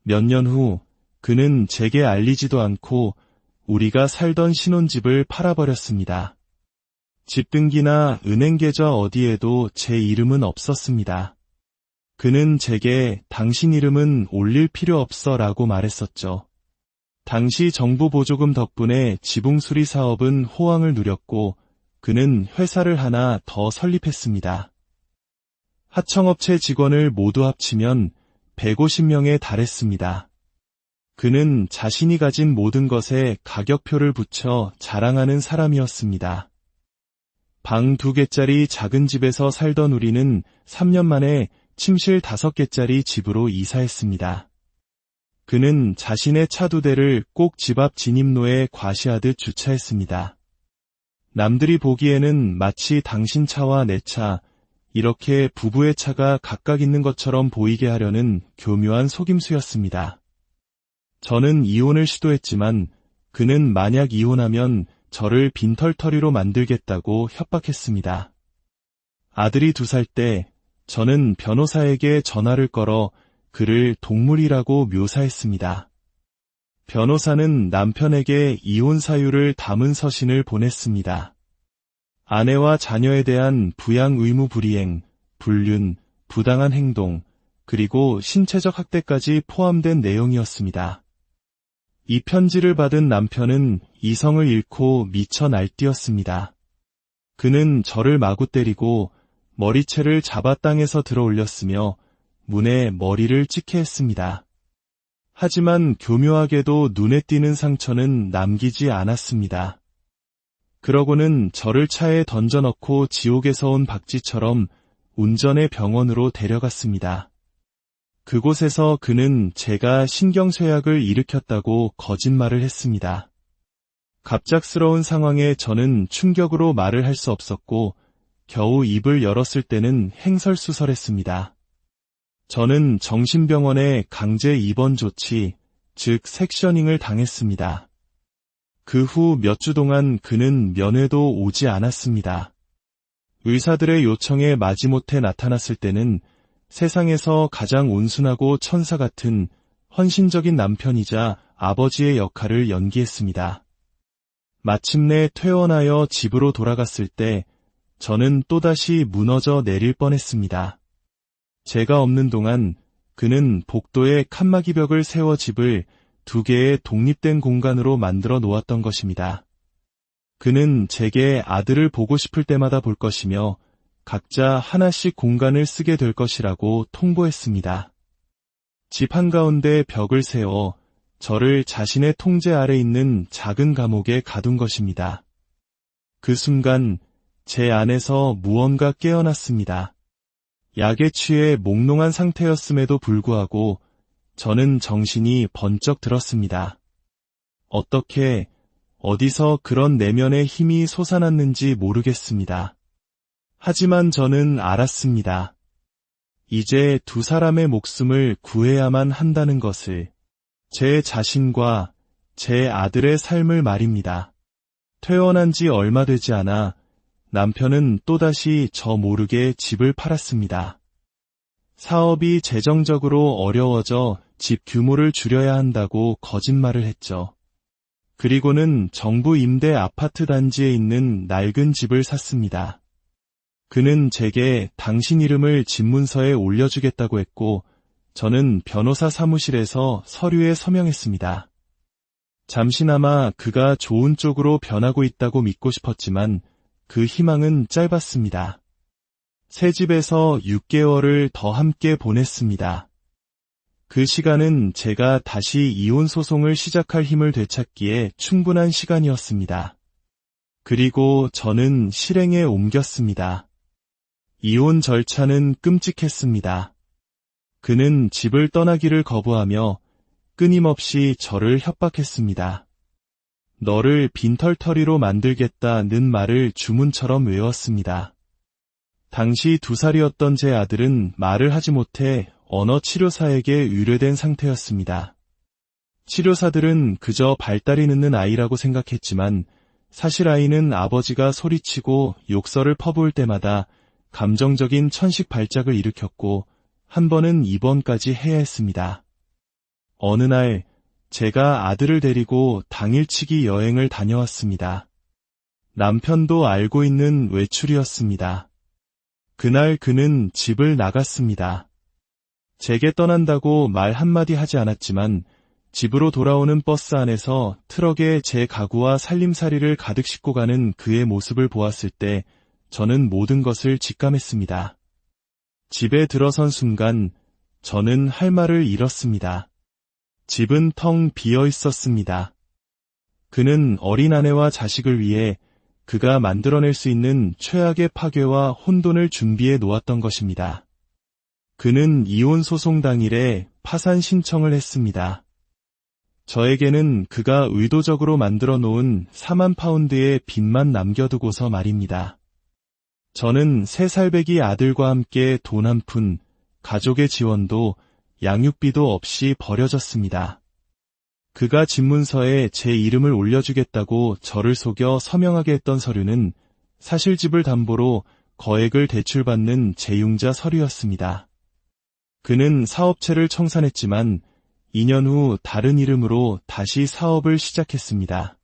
A: 몇 년 후 그는 제게 알리지도 않고 우리가 살던 신혼집을 팔아버렸습니다. 집 등기나 은행 계좌 어디에도 제 이름은 없었습니다. 그는 제게 당신 이름은 올릴 필요 없어 라고 말했었죠. 당시 정부 보조금 덕분에 지붕 수리 사업은 호황을 누렸고 그는 회사를 하나 더 설립했습니다. 하청업체 직원을 모두 합치면 150명에 달했습니다. 그는 자신이 가진 모든 것에 가격표를 붙여 자랑하는 사람이었습니다. 방 2개짜리 작은 집에서 살던 우리는 3년 만에 침실 5개짜리 집으로 이사했습니다. 그는 자신의 차 2대를 꼭 집 앞 진입로에 과시하듯 주차했습니다. 남들이 보기에는 마치 당신 차와 내 차, 이렇게 부부의 차가 각각 있는 것처럼 보이게 하려는 교묘한 속임수였습니다. 저는 이혼을 시도했지만 그는 만약 이혼하면 저를 빈털터리로 만들겠다고 협박했습니다. 아들이 2살 때 저는 변호사에게 전화를 걸어 그를 동물이라고 묘사했습니다. 변호사는 남편에게 이혼 사유를 담은 서신을 보냈습니다. 아내와 자녀에 대한 부양 의무 불이행, 불륜, 부당한 행동, 그리고 신체적 학대까지 포함된 내용이었습니다. 이 편지를 받은 남편은 이성을 잃고 미쳐 날뛰었습니다. 그는 저를 마구 때리고 머리채를 잡아 땅에서 들어 올렸으며 문에 머리를 찍게 했습니다. 하지만 교묘하게도 눈에 띄는 상처는 남기지 않았습니다. 그러고는 저를 차에 던져넣고 지옥에서 온 박쥐처럼 운전해 병원으로 데려갔습니다. 그곳에서 그는 제가 신경쇠약을 일으켰다고 거짓말을 했습니다. 갑작스러운 상황에 저는 충격으로 말을 할 수 없었고 겨우 입을 열었을 때는 횡설수설했습니다. 저는 정신병원에 강제 입원 조치, 즉 섹셔닝을 당했습니다. 그 후 몇 주 동안 그는 면회도 오지 않았습니다. 의사들의 요청에 마지못해 나타났을 때는 세상에서 가장 온순하고 천사 같은 헌신적인 남편이자 아버지의 역할을 연기했습니다. 마침내 퇴원하여 집으로 돌아갔을 때 저는 또다시 무너져 내릴 뻔했습니다. 제가 없는 동안 그는 복도에 칸막이 벽을 세워 집을 2개의 독립된 공간으로 만들어 놓았던 것입니다. 그는 제게 아들을 보고 싶을 때마다 볼 것이며 각자 하나씩 공간을 쓰게 될 것이라고 통보했습니다. 집 한가운데 벽을 세워 저를 자신의 통제 아래 있는 작은 감옥에 가둔 것입니다. 그 순간 제 안에서 무언가 깨어났습니다. 약에 취해 몽롱한 상태였음에도 불구하고 저는 정신이 번쩍 들었습니다. 어떻게, 어디서 그런 내면의 힘이 솟아났는지 모르겠습니다. 하지만 저는 알았습니다. 이제 2 사람의 목숨을 구해야만 한다는 것을, 제 자신과 제 아들의 삶을 말입니다. 퇴원한 지 얼마 되지 않아 남편은 또다시 저 모르게 집을 팔았습니다. 사업이 재정적으로 어려워져 집 규모를 줄여야 한다고 거짓말을 했죠. 그리고는 정부 임대 아파트 단지에 있는 낡은 집을 샀습니다. 그는 제게 당신 이름을 집문서에 올려주겠다고 했고 저는 변호사 사무실에서 서류에 서명했습니다. 잠시나마 그가 좋은 쪽으로 변하고 있다고 믿고 싶었지만 그 희망은 짧았습니다. 새 집에서 6개월을 더 함께 보냈습니다. 그 시간은 제가 다시 이혼 소송을 시작할 힘을 되찾기에 충분한 시간이었습니다. 그리고 저는 실행에 옮겼습니다. 이혼 절차는 끔찍했습니다. 그는 집을 떠나기를 거부하며 끊임없이 저를 협박했습니다. 너를 빈털터리로 만들겠다는 말을 주문처럼 외웠습니다. 당시 2살이었던 제 아들은 말을 하지 못해 언어치료사에게 의뢰된 상태였습니다. 치료사들은 그저 발달이 늦는 아이라고 생각했지만 사실 아이는 아버지가 소리치고 욕설을 퍼부을 때마다 감정적인 천식 발작을 일으켰고 한 번은 입원까지 해야 했습니다. 어느 날 제가 아들을 데리고 당일치기 여행을 다녀왔습니다. 남편도 알고 있는 외출이었습니다. 그날 그는 집을 나갔습니다. 제게 떠난다고 말 한마디 하지 않았지만 집으로 돌아오는 버스 안에서 트럭에 제 가구와 살림살이를 가득 싣고 가는 그의 모습을 보았을 때 저는 모든 것을 직감했습니다. 집에 들어선 순간 저는 할 말을 잃었습니다. 집은 텅 비어 있었습니다. 그는 어린 아내와 자식을 위해 그가 만들어낼 수 있는 최악의 파괴와 혼돈을 준비해 놓았던 것입니다. 그는 이혼 소송 당일에 파산 신청을 했습니다. 저에게는 그가 의도적으로 만들어 놓은 4만 파운드의 빚만 남겨두고서 말입니다. 저는 3살배기 아들과 함께 돈 한 푼, 가족의 지원도 양육비도 없이 버려졌습니다. 그가 집문서에 제 이름을 올려주겠다고 저를 속여 서명하게 했던 서류는 사실 집을 담보로 거액을 대출받는 재융자 서류였습니다. 그는 사업체를 청산했지만 2년 후 다른 이름으로 다시 사업을 시작했습니다.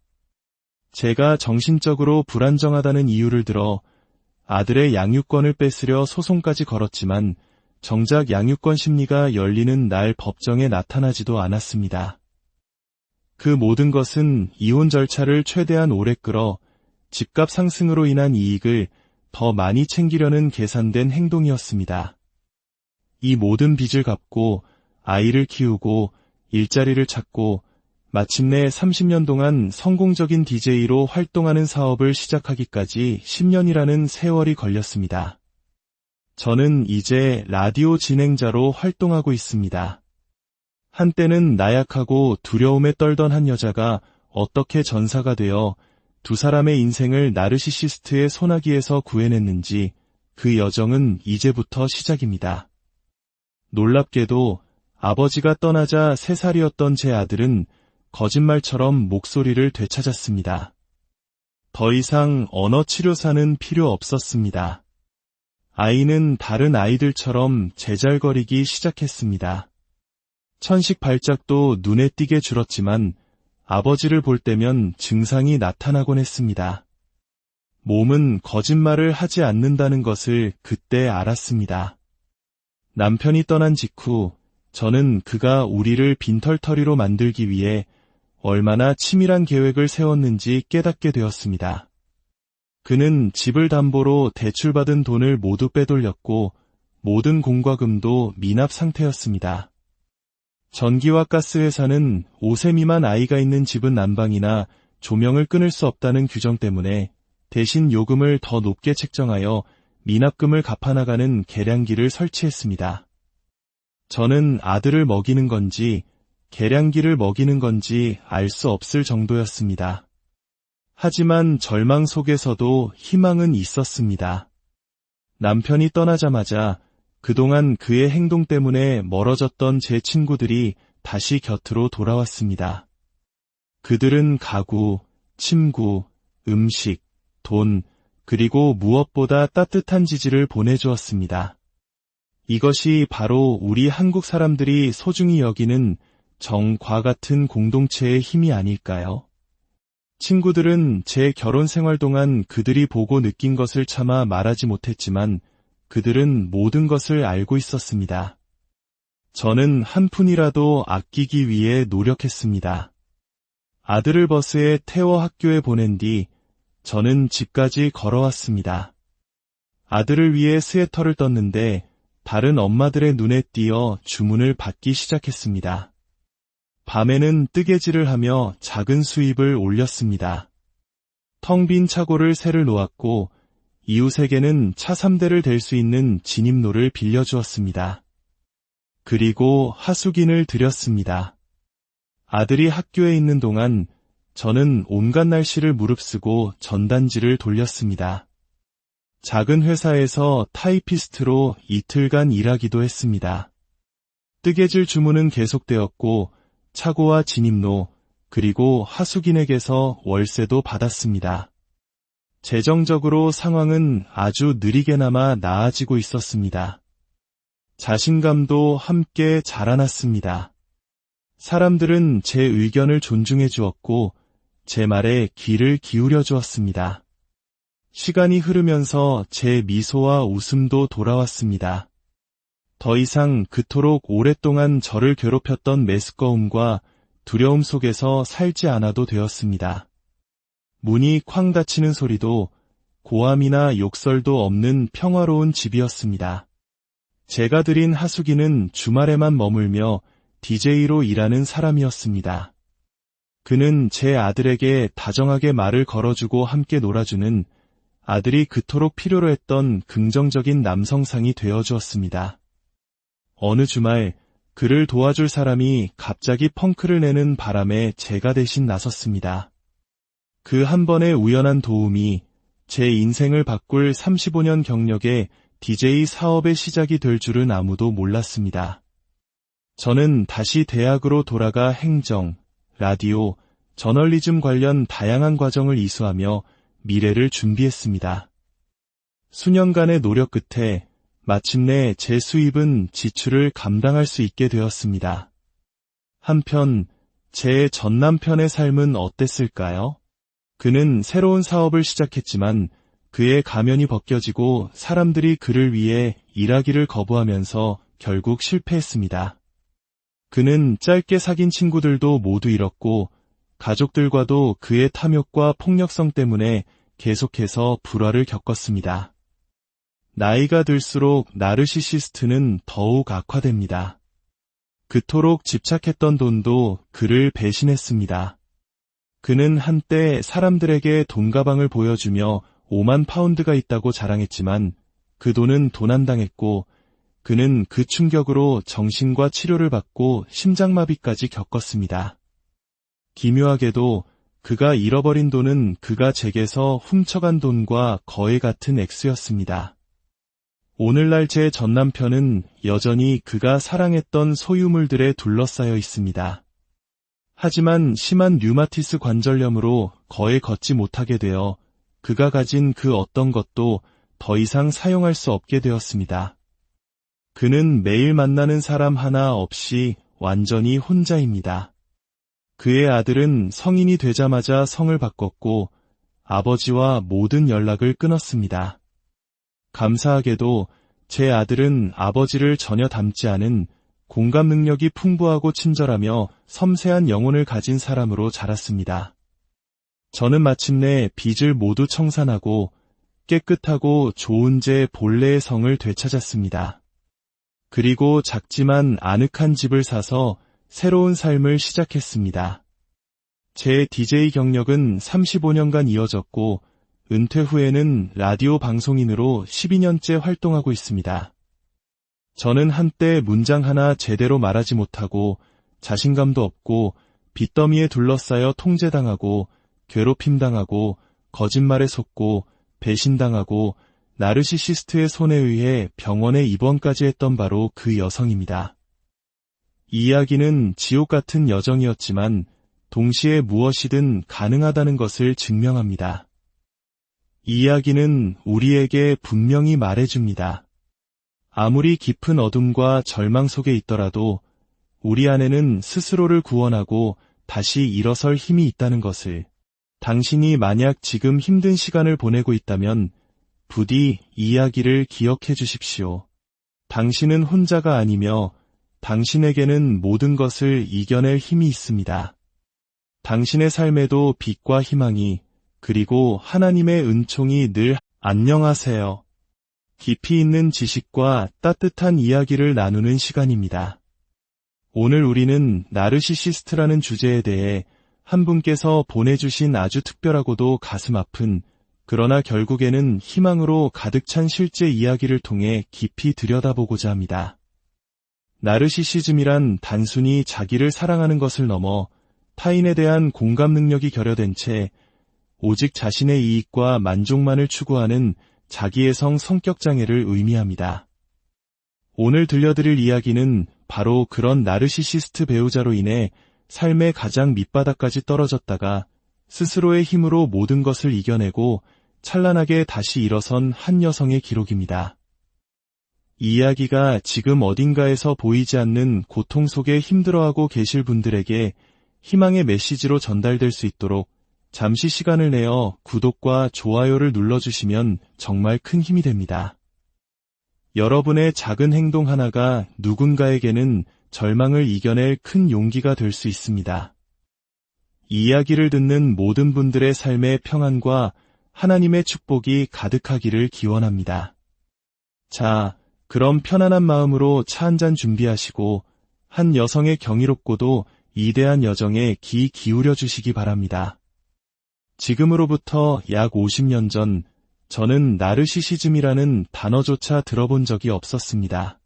A: 제가 정신적으로 불안정하다는 이유를 들어 아들의 양육권을 뺏으려 소송까지 걸었지만 정작 양육권 심리가 열리는 날 법정에 나타나지도 않았습니다. 그 모든 것은 이혼 절차를 최대한 오래 끌어 집값 상승으로 인한 이익을 더 많이 챙기려는 계산된 행동이었습니다. 이 모든 빚을 갚고 아이를 키우고 일자리를 찾고 마침내 30년 동안 성공적인 DJ로 활동하는 사업을 시작하기까지 10년이라는 세월이 걸렸습니다. 저는 이제 라디오 진행자로 활동하고 있습니다. 한때는 나약하고 두려움에 떨던 한 여자가 어떻게 전사가 되어 2사람의 인생을 나르시시스트의 소나기에서 구해냈는지 그 여정은 이제부터 시작입니다. 놀랍게도 아버지가 떠나자 3살이었던 제 아들은 거짓말처럼 목소리를 되찾았습니다. 더 이상 언어치료사는 필요 없었습니다. 아이는 다른 아이들처럼 제잘거리기 시작했습니다. 천식 발작도 눈에 띄게 줄었지만 아버지를 볼 때면 증상이 나타나곤 했습니다. 몸은 거짓말을 하지 않는다는 것을 그때 알았습니다. 남편이 떠난 직후 저는 그가 우리를 빈털터리로 만들기 위해 얼마나 치밀한 계획을 세웠는지 깨닫게 되었습니다. 그는 집을 담보로 대출받은 돈을 모두 빼돌렸고 모든 공과금도 미납 상태였습니다. 전기와 가스 회사는 5세 미만 아이가 있는 집은 난방이나 조명을 끊을 수 없다는 규정 때문에 대신 요금을 더 높게 책정하여 미납금을 갚아나가는 계량기를 설치했습니다. 저는 아들을 먹이는 건지 계량기를 먹이는 건지 알 수 없을 정도였습니다. 하지만 절망 속에서도 희망은 있었습니다. 남편이 떠나자마자 그동안 그의 행동 때문에 멀어졌던 제 친구들이 다시 곁으로 돌아왔습니다. 그들은 가구, 침구, 음식, 돈, 그리고 무엇보다 따뜻한 지지를 보내주었습니다. 이것이 바로 우리 한국 사람들이 소중히 여기는 정과 같은 공동체의 힘이 아닐까요? 친구들은 제 결혼 생활 동안 그들이 보고 느낀 것을 차마 말하지 못했지만 그들은 모든 것을 알고 있었습니다. 저는 한 푼이라도 아끼기 위해 노력했습니다. 아들을 버스에 태워 학교에 보낸 뒤 저는 집까지 걸어왔습니다. 아들을 위해 스웨터를 떴는데 다른 엄마들의 눈에 띄어 주문을 받기 시작했습니다. 밤에는 뜨개질을 하며 작은 수입을 올렸습니다. 텅 빈 차고를 새를 놓았고 이웃에게는 차 3대를 댈 수 있는 진입로를 빌려주었습니다. 그리고 하숙인을 들였습니다. 아들이 학교에 있는 동안 저는 온갖 날씨를 무릅쓰고 전단지를 돌렸습니다. 작은 회사에서 타이피스트로 이틀간 일하기도 했습니다. 뜨개질 주문은 계속되었고 차고와 진입로 그리고 하숙인에게서 월세도 받았습니다. 재정적으로 상황은 아주 느리게나마 나아지고 있었습니다. 자신감도 함께 자라났습니다. 사람들은 제 의견을 존중해 주었고 제 말에 귀를 기울여 주었습니다. 시간이 흐르면서 제 미소와 웃음도 돌아왔습니다. 더 이상 그토록 오랫동안 저를 괴롭혔던 메스꺼움과 두려움 속에서 살지 않아도 되었습니다. 문이 쾅 닫히는 소리도 고함이나 욕설도 없는 평화로운 집이었습니다. 제가 들인 하숙이는 주말에만 머물며 DJ로 일하는 사람이었습니다. 그는 제 아들에게 다정하게 말을 걸어주고 함께 놀아주는 아들이 그토록 필요로 했던 긍정적인 남성상이 되어주었습니다. 어느 주말 그를 도와줄 사람이 갑자기 펑크를 내는 바람에 제가 대신 나섰습니다. 그 한 번의 우연한 도움이 제 인생을 바꿀 35년 경력의 DJ 사업의 시작이 될 줄은 아무도 몰랐습니다. 저는 다시 대학으로 돌아가 행정, 라디오, 저널리즘 관련 다양한 과정을 이수하며 미래를 준비했습니다. 수년간의 노력 끝에 마침내 제 수입은 지출을 감당할 수 있게 되었습니다. 한편 제 전 남편의 삶은 어땠을까요? 그는 새로운 사업을 시작했지만 그의 가면이 벗겨지고 사람들이 그를 위해 일하기를 거부하면서 결국 실패했습니다. 그는 짧게 사귄 친구들도 모두 잃었고 가족들과도 그의 탐욕과 폭력성 때문에 계속해서 불화를 겪었습니다. 나이가 들수록 나르시시스트는 더욱 악화됩니다. 그토록 집착했던 돈도 그를 배신했습니다. 그는 한때 사람들에게 돈가방을 보여주며 5만 파운드가 있다고 자랑했지만 그 돈은 도난당했고 그는 그 충격으로 정신과 치료를 받고 심장마비까지 겪었습니다. 기묘하게도 그가 잃어버린 돈은 그가 제게서 훔쳐간 돈과 거의 같은 액수였습니다. 오늘날 제 전남편은 여전히 그가 사랑했던 소유물들에 둘러싸여 있습니다. 하지만 심한 류마티스 관절염으로 거의 걷지 못하게 되어 그가 가진 그 어떤 것도 더 이상 사용할 수 없게 되었습니다. 그는 매일 만나는 사람 하나 없이 완전히 혼자입니다. 그의 아들은 성인이 되자마자 성을 바꿨고 아버지와 모든 연락을 끊었습니다. 감사하게도 제 아들은 아버지를 전혀 닮지 않은 공감 능력이 풍부하고 친절하며 섬세한 영혼을 가진 사람으로 자랐습니다. 저는 마침내 빚을 모두 청산하고 깨끗하고 좋은 제 본래의 성을 되찾았습니다. 그리고 작지만 아늑한 집을 사서 새로운 삶을 시작했습니다. 제 DJ 경력은 35년간 이어졌고 은퇴 후에는 라디오 방송인으로 12년째 활동하고 있습니다. 저는 한때 문장 하나 제대로 말하지 못하고 자신감도 없고 빚더미에 둘러싸여 통제당하고 괴롭힘당하고 거짓말에 속고 배신당하고 나르시시스트의 손에 의해 병원에 입원까지 했던 바로 그 여성입니다. 이 이야기는 지옥 같은 여정이었지만 동시에 무엇이든 가능하다는 것을 증명합니다. 이 이야기는 우리에게 분명히 말해줍니다. 아무리 깊은 어둠과 절망 속에 있더라도 우리 안에는 스스로를 구원하고 다시 일어설 힘이 있다는 것을. 당신이 만약 지금 힘든 시간을 보내고 있다면 부디 이 이야기를 기억해 주십시오. 당신은 혼자가 아니며 당신에게는 모든 것을 이겨낼 힘이 있습니다. 당신의 삶에도 빛과 희망이 그리고 하나님의 은총이 늘 안녕하세요. 깊이 있는 지식과 따뜻한 이야기를 나누는 시간입니다. 오늘 우리는 나르시시스트라는 주제에 대해 한 분께서 보내주신 아주 특별하고도 가슴 아픈 그러나 결국에는 희망으로 가득 찬 실제 이야기를 통해 깊이 들여다보고자 합니다. 나르시시즘이란 단순히 자기를 사랑하는 것을 넘어 타인에 대한 공감 능력이 결여된 채 오직 자신의 이익과 만족만을 추구하는 자기애성 성격 장애를 의미합니다. 오늘 들려드릴 이야기는 바로 그런 나르시시스트 배우자로 인해 삶의 가장 밑바닥까지 떨어졌다가 스스로의 힘으로 모든 것을 이겨내고 찬란하게 다시 일어선 한 여성의 기록입니다. 이 이야기가 지금 어딘가에서 보이지 않는 고통 속에 힘들어하고 계실 분들에게 희망의 메시지로 전달될 수 있도록 잠시 시간을 내어 구독과 좋아요를 눌러주시면 정말 큰 힘이 됩니다. 여러분의 작은 행동 하나가 누군가에게는 절망을 이겨낼 큰 용기가 될 수 있습니다. 이 이야기를 듣는 모든 분들의 삶의 평안과 하나님의 축복이 가득하기를 기원합니다. 자, 그럼 편안한 마음으로 차 한잔 준비하시고 한 여성의 경이롭고도 이대한 여정에 귀 기울여 주시기 바랍니다. 지금으로부터 약 50년 전 저는 나르시시즘이라는 단어조차 들어본 적이 없었습니다.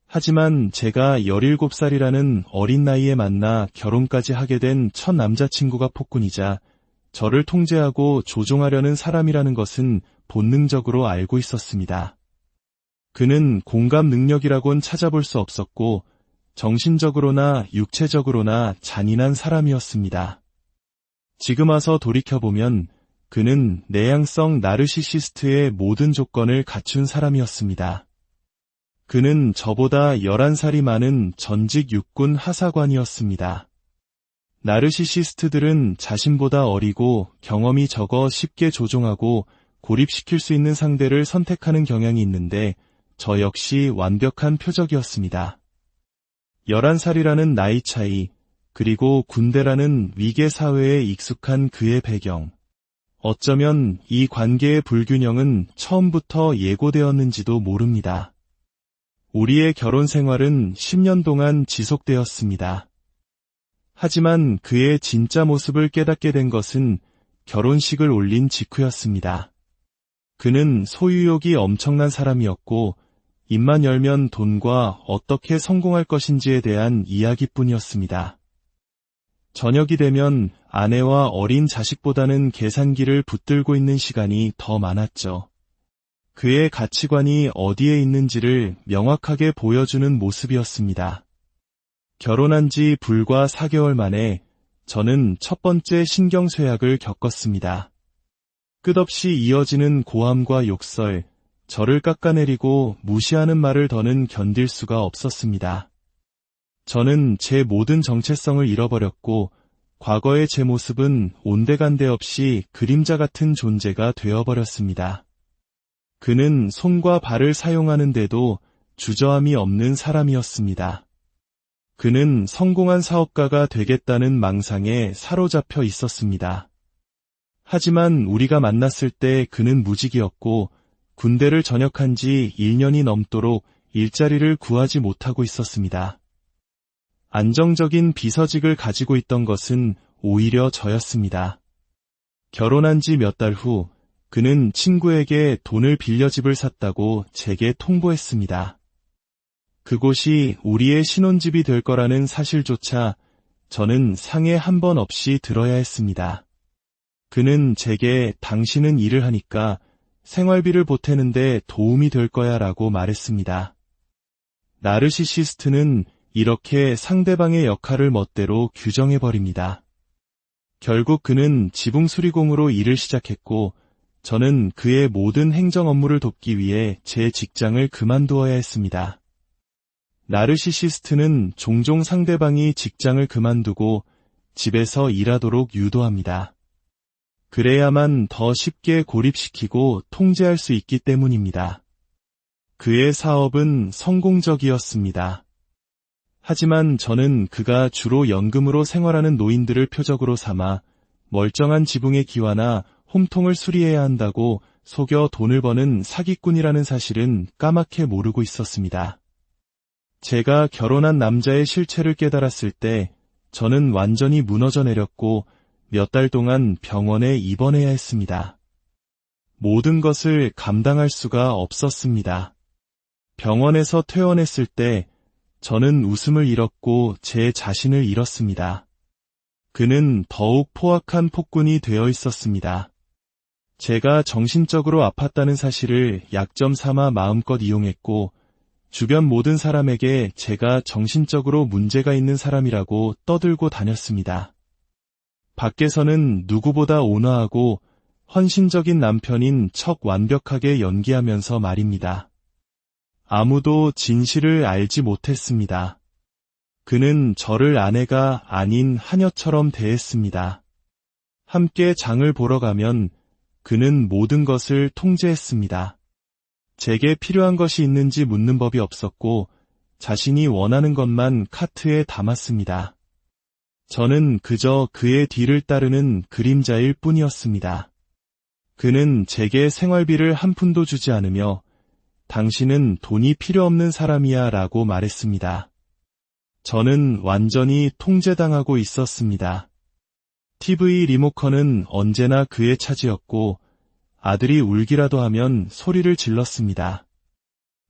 A: 하지만 제가 17살이라는 어린 나이에 만나 결혼까지 하게 된 첫 남자친구가 폭군이자 저를 통제하고 조종하려는 사람이라는 것은 본능적으로 알고 있었습니다. 그는 공감 능력이라곤 찾아볼 수 없었고 정신적으로나 육체적으로나 잔인한 사람이었습니다. 지금 와서 돌이켜보면 그는 내향성 나르시시스트의 모든 조건을 갖춘 사람이었습니다. 그는 저보다 11살이 많은 전직 육군 하사관이었습니다. 나르시시스트들은 자신보다 어리고 경험이 적어 쉽게 조종하고 고립시킬 수 있는 상대를 선택하는 경향이 있는데 저 역시 완벽한 표적이었습니다. 11살이라는 나이 차이, 그리고 군대라는 위계 사회에 익숙한 그의 배경. 어쩌면 이 관계의 불균형은 처음부터 예고되었는지도 모릅니다. 우리의 결혼 생활은 10년 동안 지속되었습니다. 하지만 그의 진짜 모습을 깨닫게 된 것은 결혼식을 올린 직후였습니다. 그는 소유욕이 엄청난 사람이었고 입만 열면 돈과 어떻게 성공할 것인지에 대한 이야기뿐이었습니다. 저녁이 되면 아내와 어린 자식보다는 계산기를 붙들고 있는 시간이 더 많았죠. 그의 가치관이 어디에 있는지를 명확하게 보여주는 모습이었습니다. 결혼한 지 불과 4개월 만에 저는 첫 번째 신경쇠약을 겪었습니다. 끝없이 이어지는 고함과 욕설, 저를 깎아내리고 무시하는 말을 더는 견딜 수가 없었습니다. 저는 제 모든 정체성을 잃어버렸고 과거의 제 모습은 온데간데 없이 그림자 같은 존재가 되어버렸습니다. 그는 손과 발을 사용하는데도 주저함이 없는 사람이었습니다. 그는 성공한 사업가가 되겠다는 망상에 사로잡혀 있었습니다. 하지만 우리가 만났을 때 그는 무직이었고 군대를 전역한 지 1년이 넘도록 일자리를 구하지 못하고 있었습니다. 안정적인 비서직을 가지고 있던 것은 오히려 저였습니다. 결혼한 지 몇 달 후 그는 친구에게 돈을 빌려 집을 샀다고 제게 통보했습니다. 그곳이 우리의 신혼집이 될 거라는 사실조차 저는 상해 한 번 없이 들어야 했습니다. 그는 제게 당신은 일을 하니까 생활비를 보태는데 도움이 될 거야 라고 말했습니다. 나르시시스트는 이렇게 상대방의 역할을 멋대로 규정해버립니다. 결국 그는 지붕 수리공으로 일을 시작했고 저는 그의 모든 행정 업무를 돕기 위해 제 직장을 그만두어야 했습니다. 나르시시스트는 종종 상대방이 직장을 그만두고 집에서 일하도록 유도합니다. 그래야만 더 쉽게 고립시키고 통제할 수 있기 때문입니다. 그의 사업은 성공적이었습니다. 하지만 저는 그가 주로 연금으로 생활하는 노인들을 표적으로 삼아 멀쩡한 지붕의 기와나 홈통을 수리해야 한다고 속여 돈을 버는 사기꾼이라는 사실은 까맣게 모르고 있었습니다. 제가 결혼한 남자의 실체를 깨달았을 때 저는 완전히 무너져 내렸고 몇 달 동안 병원에 입원해야 했습니다. 모든 것을 감당할 수가 없었습니다. 병원에서 퇴원했을 때 저는 웃음을 잃었고 제 자신을 잃었습니다. 그는 더욱 포악한 폭군이 되어 있었습니다. 제가 정신적으로 아팠다는 사실을 약점 삼아 마음껏 이용했고 주변 모든 사람에게 제가 정신적으로 문제가 있는 사람이라고 떠들고 다녔습니다. 밖에서는 누구보다 온화하고 헌신적인 남편인 척 완벽하게 연기하면서 말입니다. 아무도 진실을 알지 못했습니다. 그는 저를 아내가 아닌 하녀처럼 대했습니다. 함께 장을 보러 가면 그는 모든 것을 통제했습니다. 제게 필요한 것이 있는지 묻는 법이 없었고 자신이 원하는 것만 카트에 담았습니다. 저는 그저 그의 뒤를 따르는 그림자일 뿐이었습니다. 그는 제게 생활비를 한 푼도 주지 않으며 당신은 돈이 필요 없는 사람이야 라고 말했습니다. 저는 완전히 통제당하고 있었습니다. TV 리모컨은 언제나 그의 차지였고 아들이 울기라도 하면 소리를 질렀습니다.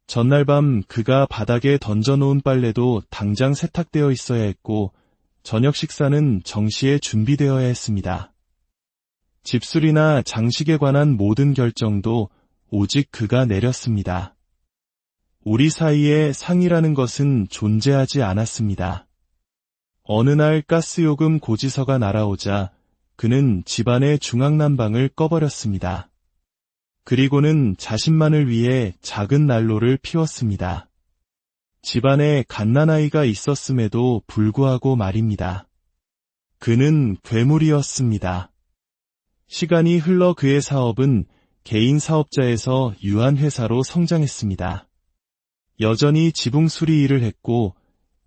A: 전날 밤 그가 바닥에 던져놓은 빨래도 당장 세탁되어 있어야 했고 저녁 식사는 정시에 준비되어야 했습니다. 집수리나 장식에 관한 모든 결정도 오직 그가 내렸습니다. 우리 사이에 상이라는 것은 존재하지 않았습니다. 어느 날 가스요금 고지서가 날아오자 그는 집안의 중앙난방을 꺼버렸습니다. 그리고는 자신만을 위해 작은 난로를 피웠습니다. 집안에 갓난아이가 있었음에도 불구하고 말입니다. 그는 괴물이었습니다. 시간이 흘러 그의 사업은 개인 사업자에서 유한회사로 성장했습니다. 여전히 지붕 수리 일을 했고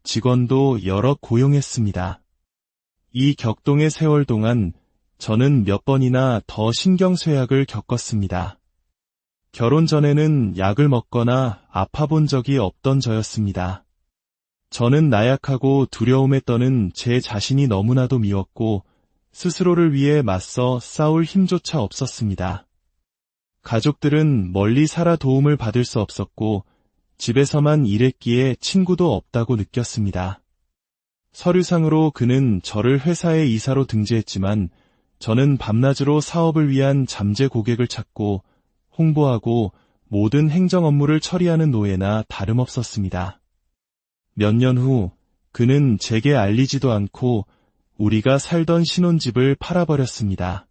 A: 직원도 여러 고용했습니다. 이 격동의 세월 동안 저는 몇 번이나 더 신경쇠약을 겪었습니다. 결혼 전에는 약을 먹거나 아파본 적이 없던 저였습니다. 저는 나약하고 두려움에 떠는 제 자신이 너무나도 미웠고 스스로를 위해 맞서 싸울 힘조차 없었습니다. 가족들은 멀리 살아 도움을 받을 수 없었고 집에서만 일했기에 친구도 없다고 느꼈습니다. 서류상으로 그는 저를 회사의 이사로 등재했지만 저는 밤낮으로 사업을 위한 잠재 고객을 찾고 홍보하고 모든 행정 업무를 처리하는 노예나 다름없었습니다. 몇 년 후 그는 제게 알리지도 않고 우리가 살던 신혼집을 팔아버렸습니다.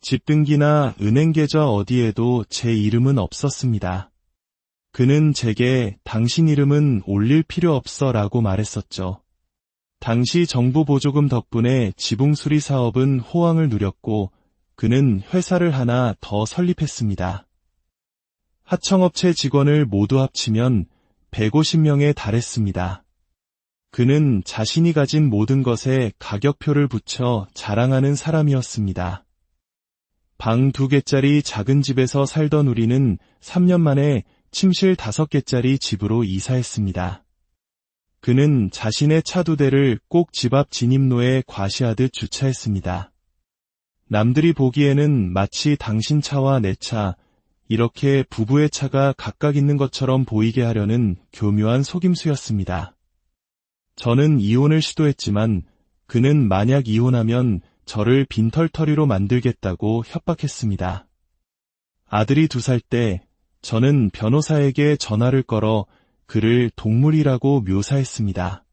A: 집 등기나 은행 계좌 어디에도 제 이름은 없었습니다. 그는 제게 당신 이름은 올릴 필요 없어 라고 말했었죠. 당시 정부 보조금 덕분에 지붕 수리 사업은 호황을 누렸고 그는 회사를 하나 더 설립했습니다. 하청업체 직원을 모두 합치면 150명에 달했습니다. 그는 자신이 가진 모든 것에 가격표를 붙여 자랑하는 사람이었습니다. 방 2개짜리 작은 집에서 살던 우리는 3년 만에 침실 5개짜리 집으로 이사했습니다. 그는 자신의 차 2대를 꼭 집 앞 진입로에 과시하듯 주차했습니다. 남들이 보기에는 마치 당신 차와 내 차, 이렇게 부부의 차가 각각 있는 것처럼 보이게 하려는 교묘한 속임수였습니다. 저는 이혼을 시도했지만 그는 만약 이혼하면 저를 빈털터리로 만들겠다고 협박했습니다. 아들이 2살 때 저는 변호사에게 전화를 걸어 그를 동물이라고 묘사했습니다.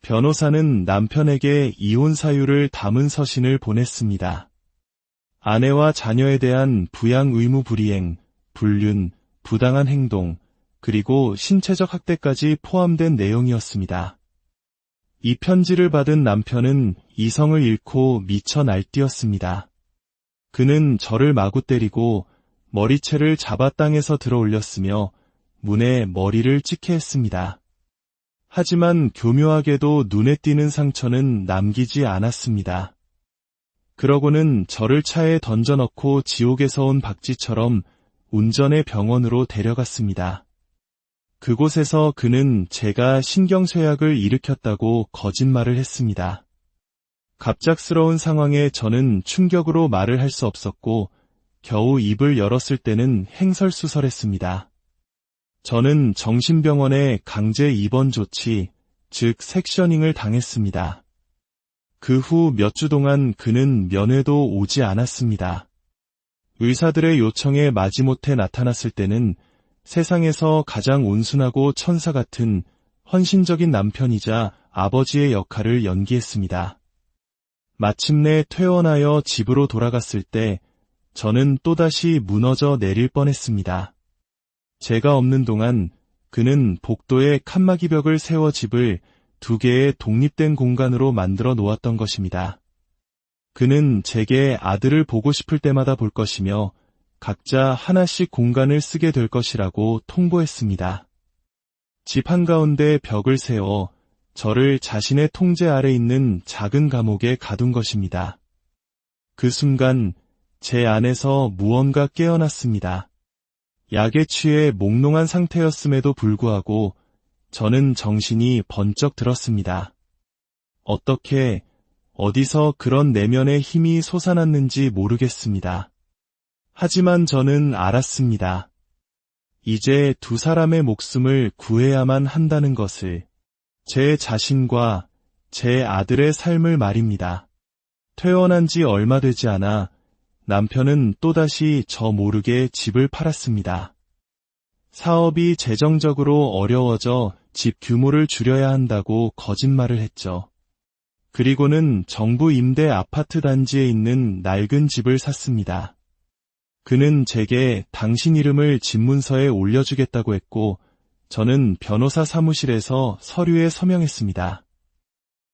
A: 변호사는 남편에게 이혼 사유를 담은 서신을 보냈습니다. 아내와 자녀에 대한 부양 의무 불이행, 불륜, 부당한 행동, 그리고 신체적 학대까지 포함된 내용이었습니다. 이 편지를 받은 남편은 이성을 잃고 미쳐 날뛰었습니다. 그는 저를 마구 때리고 머리채를 잡아 땅에서 들어 올렸으며 문에 머리를 찍게 했습니다. 하지만 교묘하게도 눈에 띄는 상처는 남기지 않았습니다. 그러고는 저를 차에 던져넣고 지옥에서 온 박쥐처럼 운전해 병원으로 데려갔습니다. 그곳에서 그는 제가 신경쇠약을 일으켰다고 거짓말을 했습니다. 갑작스러운 상황에 저는 충격으로 말을 할 수 없었고 겨우 입을 열었을 때는 행설수설했습니다. 저는 정신병원에 강제 입원 조치, 즉 섹셔닝을 당했습니다. 그 후 몇 주 동안 그는 면회도 오지 않았습니다. 의사들의 요청에 마지못해 나타났을 때는 세상에서 가장 온순하고 천사 같은 헌신적인 남편이자 아버지의 역할을 연기했습니다. 마침내 퇴원하여 집으로 돌아갔을 때 저는 또다시 무너져 내릴 뻔했습니다. 제가 없는 동안 그는 복도에 칸막이벽을 세워 집을 2개의 독립된 공간으로 만들어 놓았던 것입니다. 그는 제게 아들을 보고 싶을 때마다 볼 것이며 각자 하나씩 공간을 쓰게 될 것이라고 통보했습니다. 집 한가운데 벽을 세워 저를 자신의 통제 아래 있는 작은 감옥에 가둔 것입니다. 그 순간 제 안에서 무언가 깨어났습니다. 약에 취해 몽롱한 상태였음에도 불구하고 저는 정신이 번쩍 들었습니다. 어떻게, 어디서 그런 내면의 힘이 솟아났는지 모르겠습니다. 하지만 저는 알았습니다. 이제 2 사람의 목숨을 구해야만 한다는 것을, 제 자신과 제 아들의 삶을 말입니다. 퇴원한 지 얼마 되지 않아 남편은 또다시 저 모르게 집을 팔았습니다. 사업이 재정적으로 어려워져 집 규모를 줄여야 한다고 거짓말을 했죠. 그리고는 정부 임대 아파트 단지에 있는 낡은 집을 샀습니다. 그는 제게 당신 이름을 집문서에 올려주겠다고 했고 저는 변호사 사무실에서 서류에 서명했습니다.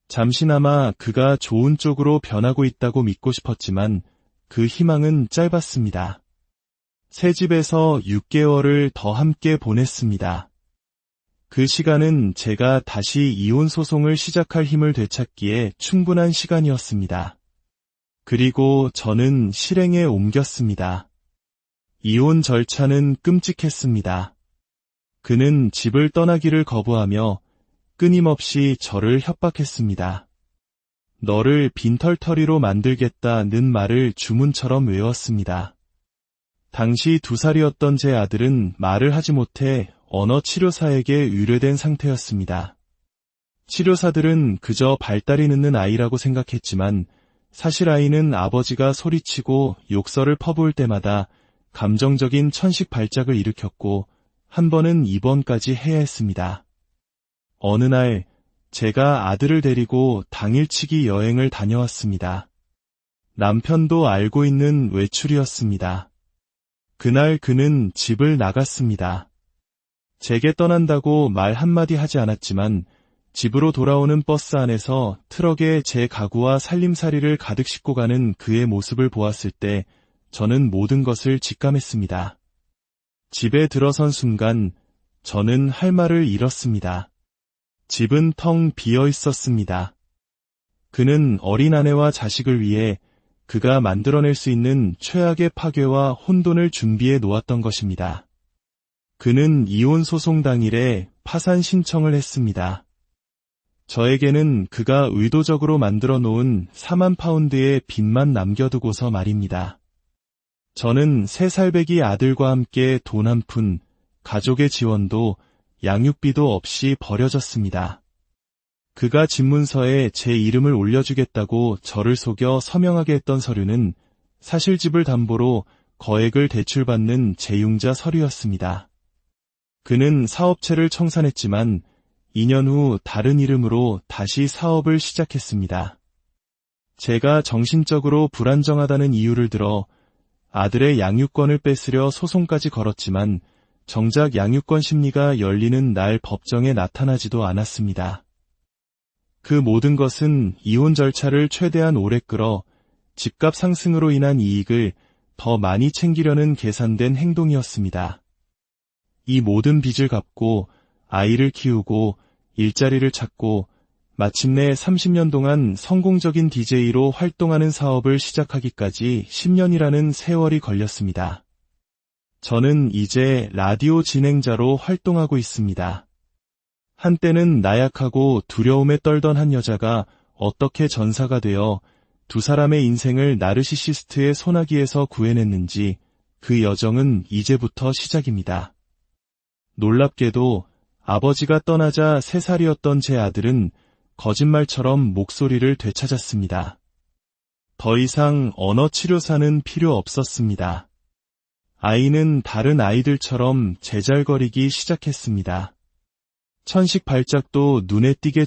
A: 잠시나마 그가 좋은 쪽으로 변하고 있다고 믿고 싶었지만 그 희망은 짧았습니다. 새 집에서 6개월을 더 함께 보냈습니다. 그 시간은 제가 다시 이혼 소송을 시작할 힘을 되찾기에 충분한 시간이었습니다. 그리고 저는 실행에 옮겼습니다. 이혼 절차는 끔찍했습니다. 그는 집을 떠나기를 거부하며 끊임없이 저를 협박했습니다. 너를 빈털터리로 만들겠다는 말을 주문처럼 외웠습니다. 당시 2살이었던 제 아들은 말을 하지 못해 언어치료사에게 의뢰된 상태였습니다. 치료사들은 그저 발달이 늦는 아이라고 생각했지만 사실 아이는 아버지가 소리치고 욕설을 퍼부을 때마다 감정적인 천식 발작을 일으켰고 한 번은 입원까지 해야 했습니다. 어느 날 제가 아들을 데리고 당일치기 여행을 다녀왔습니다. 남편도 알고 있는 외출이었습니다. 그날 그는 집을 나갔습니다. 제게 떠난다고 말 한마디 하지 않았지만 집으로 돌아오는 버스 안에서 트럭에 제 가구와 살림살이를 가득 싣고 가는 그의 모습을 보았을 때 저는 모든 것을 직감했습니다. 집에 들어선 순간 저는 할 말을 잃었습니다. 집은 텅 비어 있었습니다. 그는 어린 아내와 자식을 위해 그가 만들어낼 수 있는 최악의 파괴와 혼돈을 준비해 놓았던 것입니다. 그는 이혼 소송 당일에 파산 신청을 했습니다. 저에게는 그가 의도적으로 만들어 놓은 4만 파운드의 빚만 남겨두고서 말입니다. 저는 3살배기 아들과 함께 돈 한 푼, 가족의 지원도 양육비도 없이 버려졌습니다. 그가 집문서에 제 이름을 올려주겠다고 저를 속여 서명하게 했던 서류는 사실 집을 담보로 거액을 대출받는 재융자 서류였습니다. 그는 사업체를 청산했지만 2년 후 다른 이름으로 다시 사업을 시작했습니다. 제가 정신적으로 불안정하다는 이유를 들어 아들의 양육권을 뺏으려 소송까지 걸었지만 정작 양육권 심리가 열리는 날 법정에 나타나지도 않았습니다. 그 모든 것은 이혼 절차를 최대한 오래 끌어 집값 상승으로 인한 이익을 더 많이 챙기려는 계산된 행동이었습니다. 이 모든 빚을 갚고 아이를 키우고 일자리를 찾고 마침내 30년 동안 성공적인 DJ로 활동하는 사업을 시작하기까지 10년이라는 세월이 걸렸습니다. 저는 이제 라디오 진행자로 활동하고 있습니다. 한때는 나약하고 두려움에 떨던 한 여자가 어떻게 전사가 되어 두 사람의 인생을 나르시시스트의 소나기에서 구해냈는지 그 여정은 이제부터 시작입니다. 놀랍게도 아버지가 떠나자 3살이었던 제 아들은 거짓말처럼 목소리를 되찾았습니다. 더 이상 언어치료사는 필요 없었습니다. 아이는 다른 아이들처럼 제잘거리기 시작했습니다. 천식 발작도 눈에 띄게